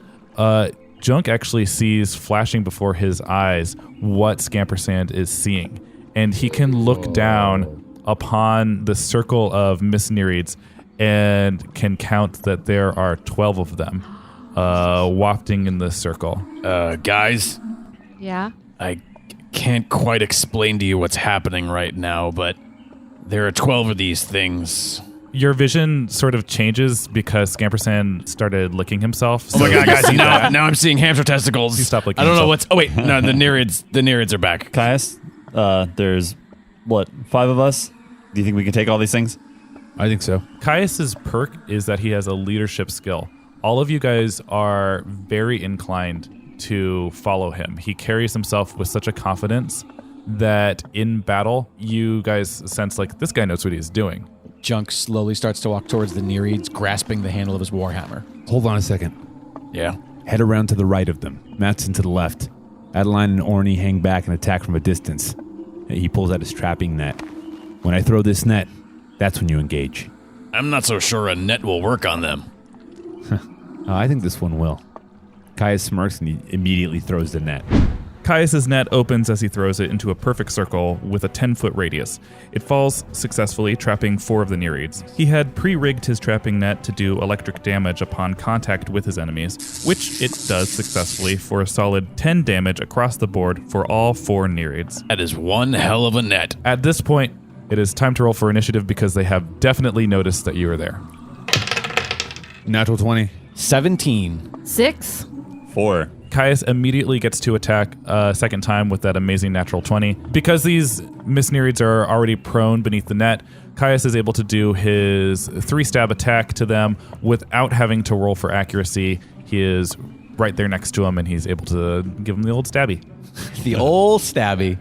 Junk actually sees flashing before his eyes what Scampersand is seeing. And he can look down upon the circle of Misnerids and can count that there are 12 of them wafting in this circle. Guys? Yeah? I can't quite explain to you what's happening right now, but there are 12 of these things. Your vision sort of changes because Scampersand started licking himself. Oh my god, guys, now I'm seeing hamster testicles. He stopped licking I don't know himself. what's... Oh wait, no, the Nereids are back. Caius, there's, 5 of us? Do you think we can take all these things? I think so. Caius's perk is that he has a leadership skill. All of you guys are very inclined to follow him. He carries himself with such a confidence that in battle, you guys sense like this guy knows what he's doing. Junk slowly starts to walk towards the Nereids, grasping the handle of his warhammer. Hold on a second. Yeah? Head around to the right of them. Matson to the left. Adeline and Orny hang back and attack from a distance. He pulls out his trapping net. When I throw this net, that's when you engage. I'm not so sure a net will work on them. I think this one will. Caius smirks and he immediately throws the net. Caius's net opens as he throws it into a perfect circle with a 10-foot radius. It falls successfully, trapping 4 of the Nereids. He had pre-rigged his trapping net to do electric damage upon contact with his enemies, which it does successfully for a solid 10 damage across the board for all 4 Nereids. That is one hell of a net. At this point, it is time to roll for initiative because they have definitely noticed that you are there. Natural 20. 17. 6. 4. Caius immediately gets to attack a second time with that amazing natural 20. Because these Misnerids are already prone beneath the net, Caius is able to do his 3-stab attack to them without having to roll for accuracy. He is right there next to him, and he's able to give him the old stabby. The old stabby.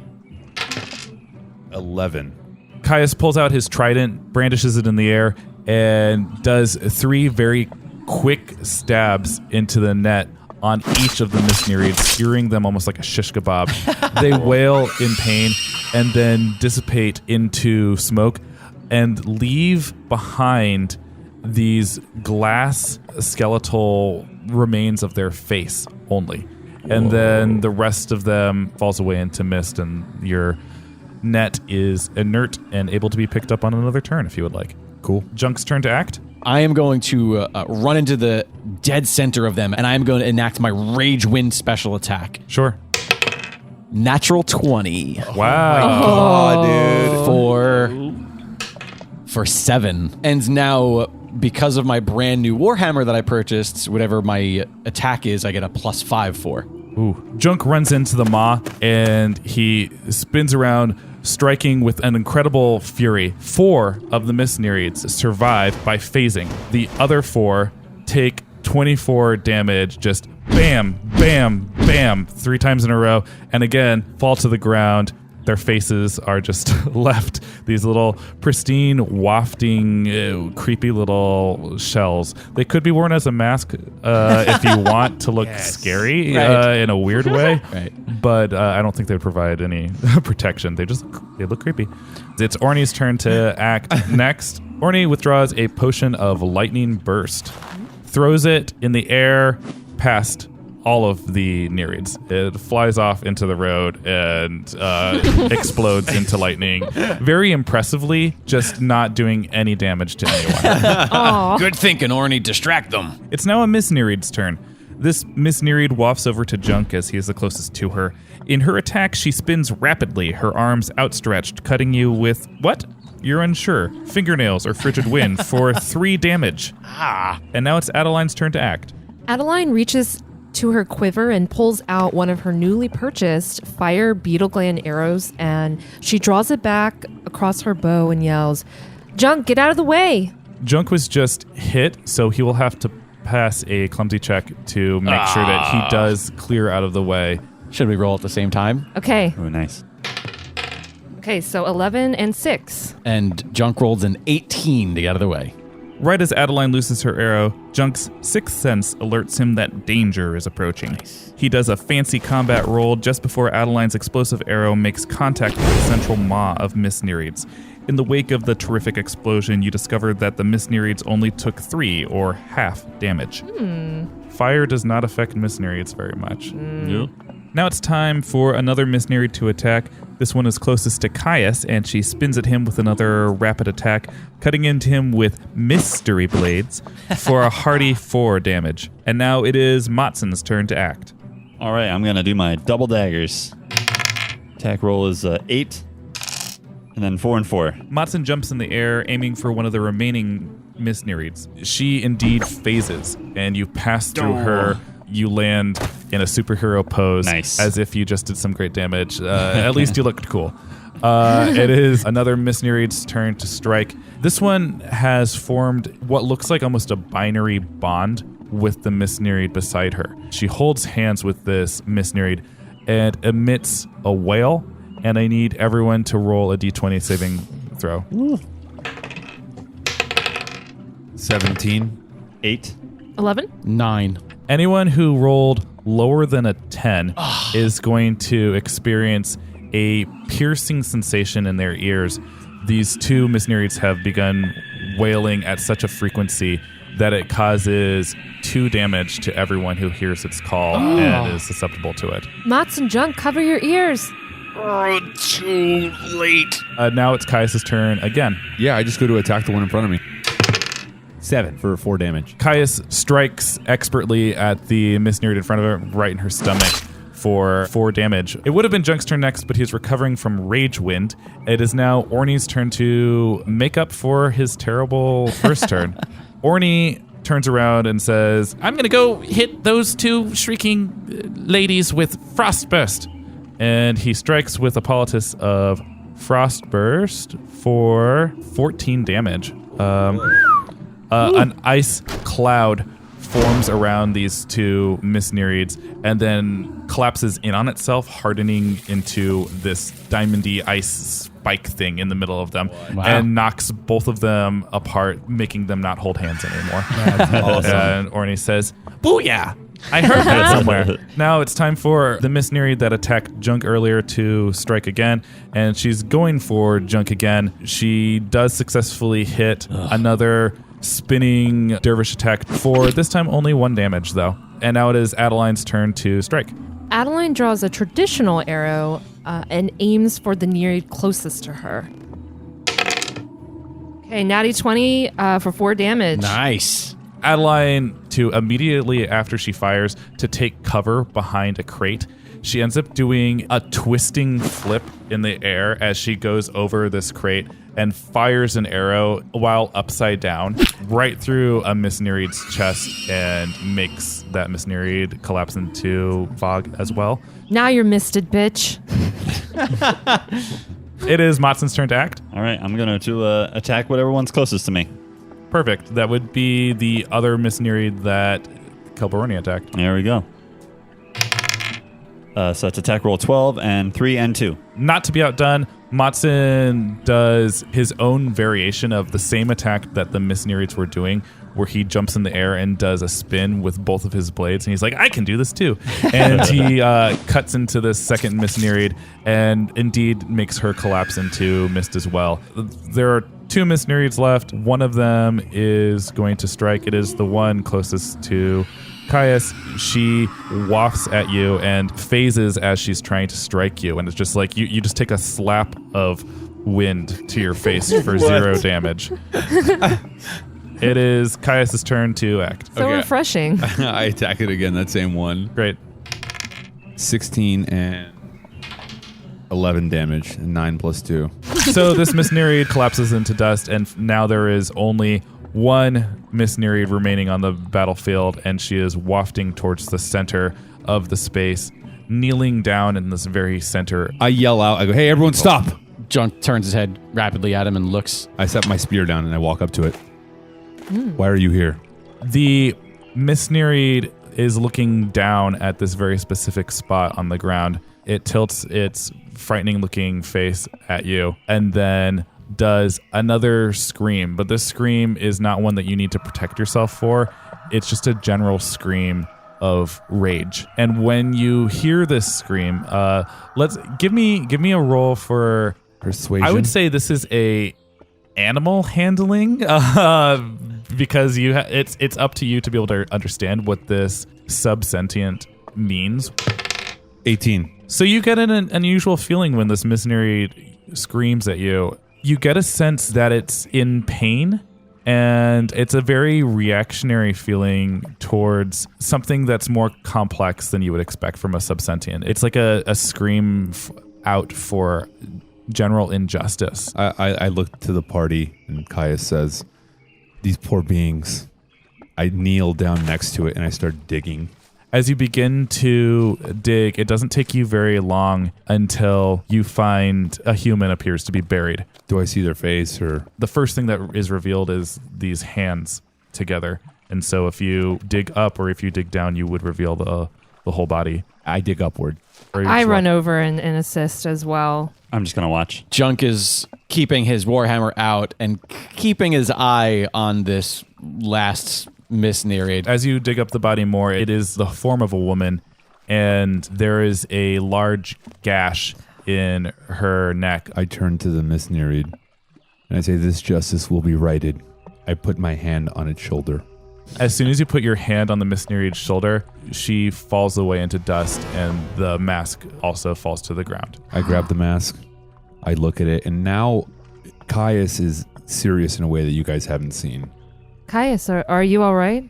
11. Caius pulls out his trident, brandishes it in the air, and does 3 very quick stabs into the net on each of the Misnerids, skewering them almost like a shish kebab. They wail in pain and then dissipate into smoke and leave behind these glass skeletal remains of their face only. And then the rest of them falls away into mist, and your net is inert and able to be picked up on another turn if you would like. Cool. Junk's turn to act. I am going to run into the dead center of them, and I'm going to enact my Rage Wind special attack. Sure. Natural 20. Wow. For 7. And now, because of my brand new Warhammer that I purchased, whatever my attack is, I get a +5 for. Ooh. Junk runs into the maw and he spins around, striking with an incredible fury. 4 of the Misnereids survive by phasing. The other 4 take 24 damage, just bam, bam, bam, 3 times in a row, and again, fall to the ground. Their faces are just left these little pristine, wafting, creepy little shells. They could be worn as a mask if you want to look scary in a weird way. Right. But I don't think they would provide any protection. They look creepy. It's Orny's turn to act next. Orny withdraws a potion of lightning burst, throws it in the air past all of the Nereids. It flies off into the road and explodes into lightning. Very impressively, just not doing any damage to anyone. Good thinking, Orny. Distract them. It's now a Miss Nereid's turn. This Miss Nereid wafts over to Junk as he is the closest to her. In her attack, she spins rapidly, her arms outstretched, cutting you with, what? You're unsure. Fingernails or frigid wind for 3 damage. And now it's Adeline's turn to act. Adeline reaches to her quiver and pulls out one of her newly purchased fire beetle gland arrows, and she draws it back across her bow and yells, "Junk, get out of the way!" Junk was just hit, so he will have to pass a clumsy check to make sure that he does clear out of the way. Should we roll at the same time? Okay. Oh, nice. Okay, so 11 and 6. And Junk rolls an 18 to get out of the way. Right as Adeline looses her arrow, Junk's sixth sense alerts him that danger is approaching. Nice. He does a fancy combat roll just before Adeline's explosive arrow makes contact with the central maw of Miss Nereids. In the wake of the terrific explosion, you discover that the Miss Nereids only took 3 or half damage. Fire does not affect Miss Nereids very much. Yep. Now it's time for another Miss Nereid to attack. This one is closest to Caius, and she spins at him with another rapid attack, cutting into him with mystery blades for a hearty 4 damage. And now it is Matson's turn to act. All right, I'm going to do my double daggers. Attack roll is 8, and then 4 and 4. Matson jumps in the air, aiming for one of the remaining Miss Nereids. She indeed phases, and you pass through her. You land in a superhero pose, nice, as if you just did some great damage. At least you looked cool. It is another Miss Nereid's turn to strike. This one has formed what looks like almost a binary bond with the Miss Nereid beside her. She holds hands with this Miss Nereid and emits a wail, and I need everyone to roll a d20 saving throw. 17. 8. 11? 9. Anyone who rolled lower than a 10 is going to experience a piercing sensation in their ears. These 2 Miss Nereids have begun wailing at such a frequency that it causes 2 damage to everyone who hears its call and is susceptible to it. Mats and Junk, cover your ears. Too late. Now it's Caius' turn again. Yeah, I just go to attack the one in front of me. 7 for 4 damage. Caius strikes expertly at the Miss Nereid in front of her, right in her stomach, for 4 damage. It would have been Junk's turn next, but he's recovering from Rage Wind. It is now Orny's turn to make up for his terrible first turn. Orny turns around and says, "I'm going to go hit those 2 shrieking ladies with Frostburst." And he strikes with a Politis of Frostburst for 14 damage. An ice cloud forms around these 2 Miss Nereids and then collapses in on itself, hardening into this diamondy ice spike thing in the middle of them, and knocks both of them apart, making them not hold hands anymore. That's awesome. And Orny says, "Booyah! I heard that somewhere." Now it's time for the Miss Nereid that attacked Junk earlier to strike again, and she's going for Junk again. She does successfully hit another spinning dervish attack for this time only 1 damage, though. And now it is Adeline's turn to strike. Adeline draws a traditional arrow and aims for the Nereid closest to her. Okay, natty 20 for 4 damage. Nice. Adeline to immediately after she fires to take cover behind a crate. She ends up doing a twisting flip in the air as she goes over this crate and fires an arrow while upside down right through a Misnereid's chest and makes that Misnereid collapse into fog as well. Now you're misted, bitch. It is Matson's turn to act. All right, I'm going to attack whatever one's closest to me. Perfect. That would be the other Misnereid that Kelboroni attacked. There we go. So it's attack roll 12 and 3 and 2. Not to be outdone, Matson does his own variation of the same attack that the Misnereids were doing, where he jumps in the air and does a spin with both of his blades, and he's like, I can do this too. And he cuts into this second Misnereid and indeed makes her collapse into mist as well. There are 2 Misnereids left. One of them is going to strike. It is the one closest to Caius. She wafts at you and phases as she's trying to strike you, and it's just like you just take a slap of wind to your face for 0 damage. It is Caius' turn to act. So refreshing. I attack it again, that same one. Great. 16 and 11 damage, and 9 plus 2. So this Misnereid collapses into dust, and now there is only one Misnereid remaining on the battlefield, and she is wafting towards the center of the space, kneeling down in this very center. I yell out, I go, hey, everyone stop! Junk turns his head rapidly at him and looks. I set my spear down and I walk up to it. Why are you here? The Misnereid is looking down at this very specific spot on the ground. It tilts its frightening-looking face at you and then does another scream. But this scream is not one that you need to protect yourself for. It's just a general scream of rage. And when you hear this scream, give me a roll for persuasion. I would say this is a animal handling because it's up to you to be able to understand what this subsentient means. 18. So you get an unusual feeling when this Misnereid screams at you. You get a sense that it's in pain, and it's a very reactionary feeling towards something that's more complex than you would expect from a subsentient. It's like a scream out for general injustice. I look to the party, and Caius says, these poor beings. I kneel down next to it, and I start digging. As you begin to dig, it doesn't take you very long until you find a human appears to be buried. Do I see their face or? The first thing that is revealed is these hands together. And so if you dig up or if you dig down, you would reveal the whole body. I dig upward. I run over and assist as well. I'm just going to watch. Junk is keeping his warhammer out and keeping his eye on this last Misnereid. As you dig up the body more, it is the form of a woman, and there is a large gash in her neck. I turn to the Misnereid, and I say, this justice will be righted. I put my hand on its shoulder. As soon as you put your hand on the Misnereid's shoulder, she falls away into dust, and the mask also falls to the ground. I grab the mask. I look at it, and now Caius is serious in a way that you guys haven't seen. Caius, are you all right?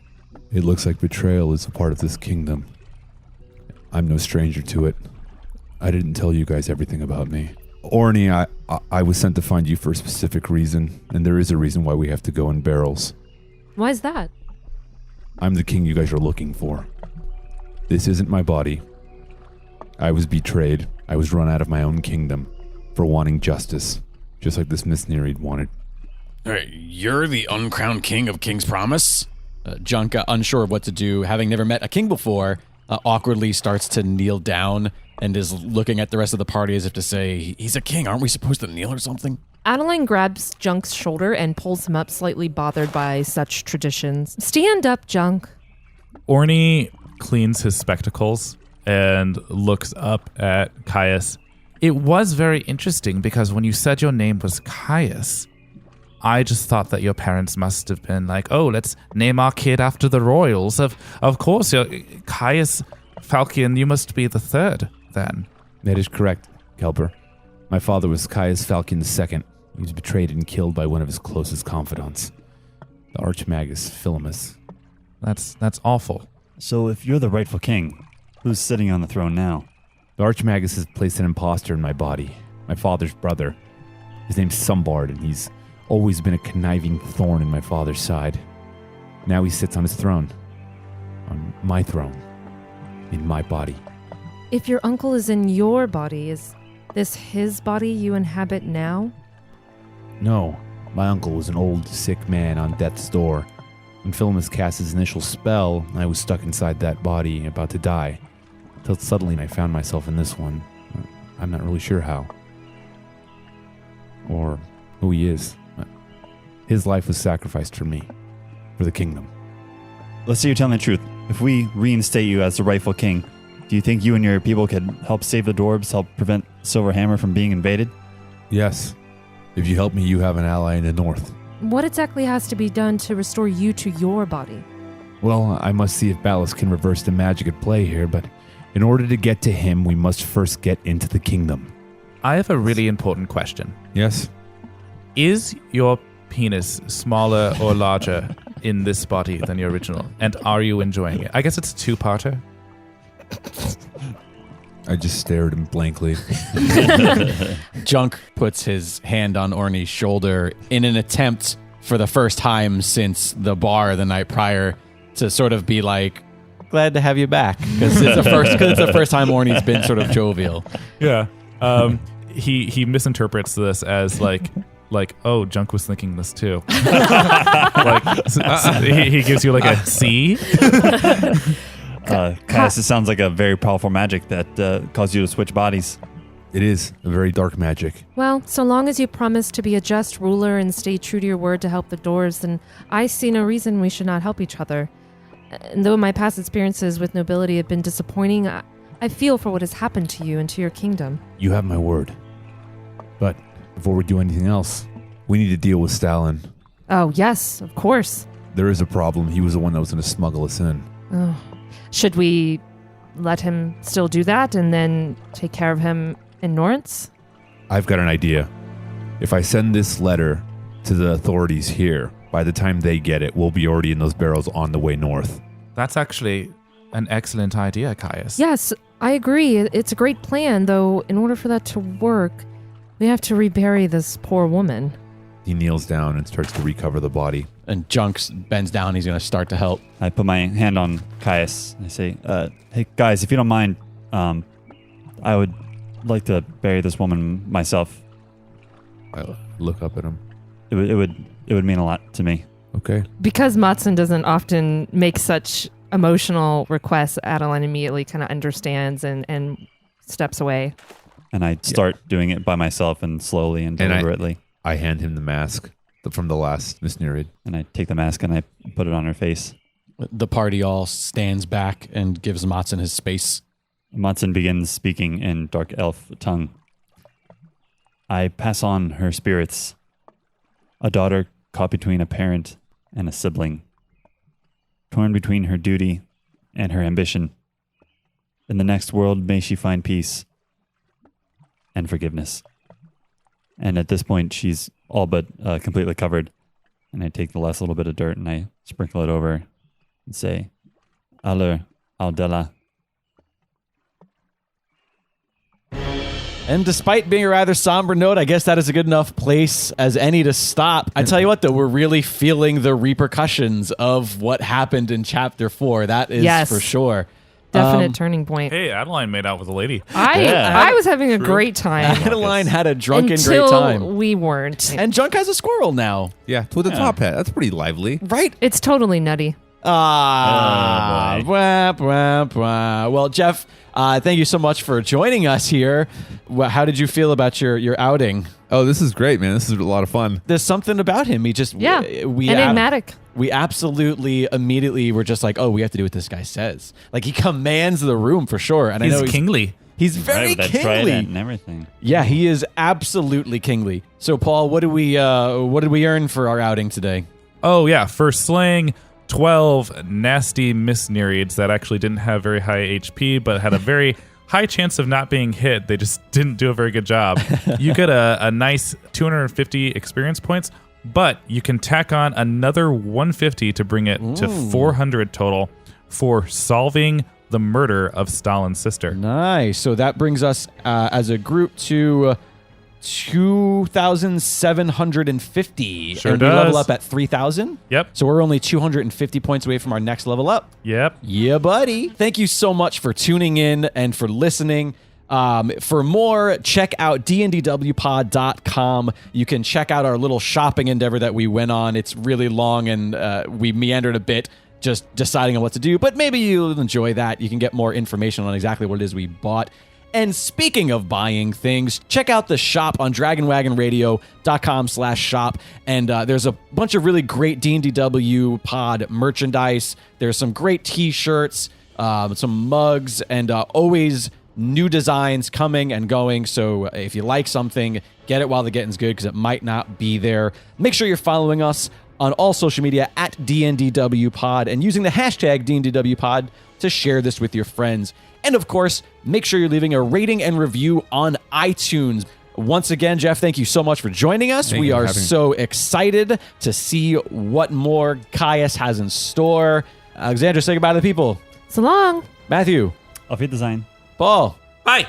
It looks like betrayal is a part of this kingdom. I'm no stranger to it. I didn't tell you guys everything about me. Orny, I was sent to find you for a specific reason, and there is a reason why we have to go in barrels. Why is that? I'm the king you guys are looking for. This isn't my body. I was betrayed. I was run out of my own kingdom for wanting justice, just like this Misnereid wanted. All right, you're the uncrowned king of King's Promise? Junk, unsure of what to do, having never met a king before, awkwardly starts to kneel down and is looking at the rest of the party as if to say, He's a king, aren't we supposed to kneel or something? Adeline grabs Junk's shoulder and pulls him up, slightly bothered by such traditions. Stand up, Junk. Orny cleans his spectacles and looks up at Caius. It was very interesting because when you said your name was Caius, I just thought that your parents must have been like, oh, let's name our kid after the royals. Of course, you're Caius Falcon, you must be the third then. That is correct, Kelper. My father was Caius Falcon II. He was betrayed and killed by one of his closest confidants, the Archmagus Philemus. That's awful. So if you're the rightful king, who's sitting on the throne now? The Archmagus has placed an imposter in my body. My father's brother. His name's Sumbard, and he's always been a conniving thorn in my father's side. Now he sits on his throne. On my throne. In my body. If your uncle is in your body, is this his body you inhabit now? No, my uncle was an old, sick man on death's door. When Philemus cast his initial spell, I was stuck inside that body, about to die. Till suddenly I found myself in this one. I'm not really sure how. Or who he is. His life was sacrificed for me. For the kingdom. Let's say you're telling the truth. If we reinstate you as the rightful king, do you think you and your people could help save the dwarves, help prevent Silverhammer from being invaded? Yes. If you help me, you have an ally in the north. What exactly has to be done to restore you to your body? Well, I must see if Ballas can reverse the magic at play here, but in order to get to him, we must first get into the kingdom. I have a really important question. Yes? Is your penis smaller or larger in this body than your original? And are you enjoying it? I guess it's a two-parter. I just stared at him blankly. Junk puts his hand on Orny's shoulder in an attempt for the first time since the bar the night prior to sort of be like, glad to have you back. Because it's the first time Orny's been sort of jovial. Yeah. He misinterprets this as like, oh, Junk was thinking this too. He gives you like a C. Caius, it sounds like a very powerful magic that caused you to switch bodies. It is a very dark magic. Well, so long as you promise to be a just ruler and stay true to your word to help the dwarves, then I see no reason we should not help each other. And though my past experiences with nobility have been disappointing, I feel for what has happened to you and to your kingdom. You have my word. But before we do anything else, we need to deal with Stalin. Oh, yes, of course. There is a problem. He was the one that was going to smuggle us in. Oh. Should we let him still do that and then take care of him in Norrence? I've got an idea. If I send this letter to the authorities here, by the time they get it, we'll be already in those barrels on the way north. That's actually an excellent idea, Caius. Yes, I agree. It's a great plan, though in order for that to work, we have to rebury this poor woman. He kneels down and starts to recover the body. And Junk bends down. He's going to start to help. I put my hand on Caius and I say, hey, guys, if you don't mind, I would like to bury this woman myself. I look up at him. It would mean a lot to me. Okay. Because Matson doesn't often make such emotional requests, Adeline immediately kind of understands and steps away. And I start doing it by myself and slowly and deliberately. I hand him the mask from the last Miss Nereid. And I take the mask and I put it on her face. The party all stands back and gives Matson his space. Matson begins speaking in dark elf tongue. I pass on her spirits. A daughter caught between a parent and a sibling. Torn between her duty and her ambition. In the next world, may she find peace and forgiveness. And at this point, she's all but completely covered. And I take the last little bit of dirt and I sprinkle it over and say, Aller Aldella. And despite being a rather somber note, I guess that is a good enough place as any to stop. I tell you what, though, we're really feeling the repercussions of what happened in Chapter 4. That is for sure. Definite turning point. Hey, Adeline made out with a lady. I was having a great time. Adeline had a drunken Until great time. we weren't. And Junk has a squirrel now. Yeah, with a top hat. That's pretty lively. Right? It's totally nutty. Wah, wah, wah. Well, Jeff, thank you so much for joining us here. How did you feel about your outing? Oh, this is great, man. This is a lot of fun. There's something about him. He just enigmatic. We absolutely immediately were just like, oh, we have to do what this guy says. Like, he commands the room for sure. And He's I know kingly. He's very kingly and everything. Yeah, he is absolutely kingly. So, Paul, what did we earn for our outing today? Oh yeah, for slaying 12 nasty Miss Nereids that actually didn't have very high HP, but had a very high chance of not being hit. They just didn't do a very good job. You get a nice 250 experience points, but you can tack on another 150 to bring it to 400 total for solving the murder of Stalin's sister. Nice. So that brings us as a group to 2,750. Sure and we does. level up at 3,000. Yep. So we're only 250 points away from our next level up. Yep. Yeah, buddy. Thank you so much for tuning in and for listening. For more, check out dndwpod.com. You can check out our little shopping endeavor that we went on. It's really long and we meandered a bit just deciding on what to do, but maybe you'll enjoy that. You can get more information on exactly what it is we bought. And speaking of buying things, check out the shop on dragonwagonradio.com/shop. And there's a bunch of really great D&DW pod merchandise. There's some great t-shirts, some mugs, and always new designs coming and going. So if you like something, get it while the getting's good because it might not be there. Make sure you're following us on all social media at D&DWpod and using the hashtag D&DWpod to share this with your friends. And of course, make sure you're leaving a rating and review on iTunes. Once again, Jeff, thank you so much for joining us. We are so excited to see what more Caius has in store. Alexandra, say goodbye to the people. So long. Matthew. Auf Wiedersehen. Paul. Bye.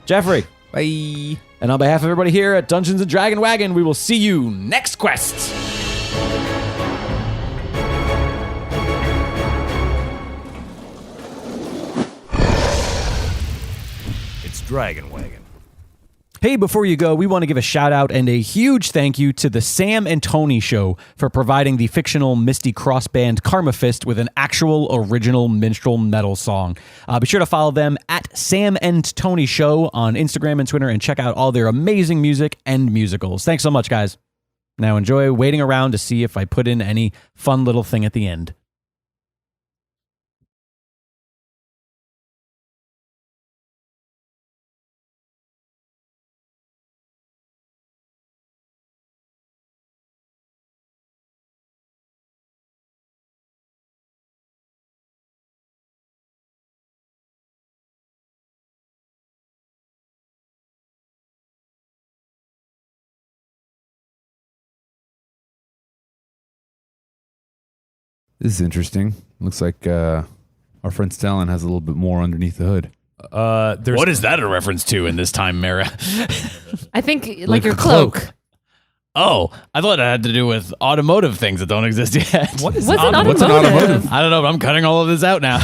Jeffrey. Bye. And on behalf of everybody here at Dungeons & Dragon Wagon, we will see you next quest. Dragon Wagon. Hey, before you go, we want to give a shout out and a huge thank you to the Sam and Tony Show for providing the fictional Misty cross band Karma Fist with an actual original minstrel metal song. Be sure to follow them at Sam and Tony Show on Instagram and Twitter and check out all their amazing music and musicals. Thanks so much, guys. Now enjoy waiting around to see if I put in any fun little thing at the end. This is interesting. Looks like our friend Stalin has a little bit more underneath the hood. What is that a reference to in this time, Mara? I think like your cloak. Oh, I thought it had to do with automotive things that don't exist yet. What's an automotive? I don't know, but I'm cutting all of this out now.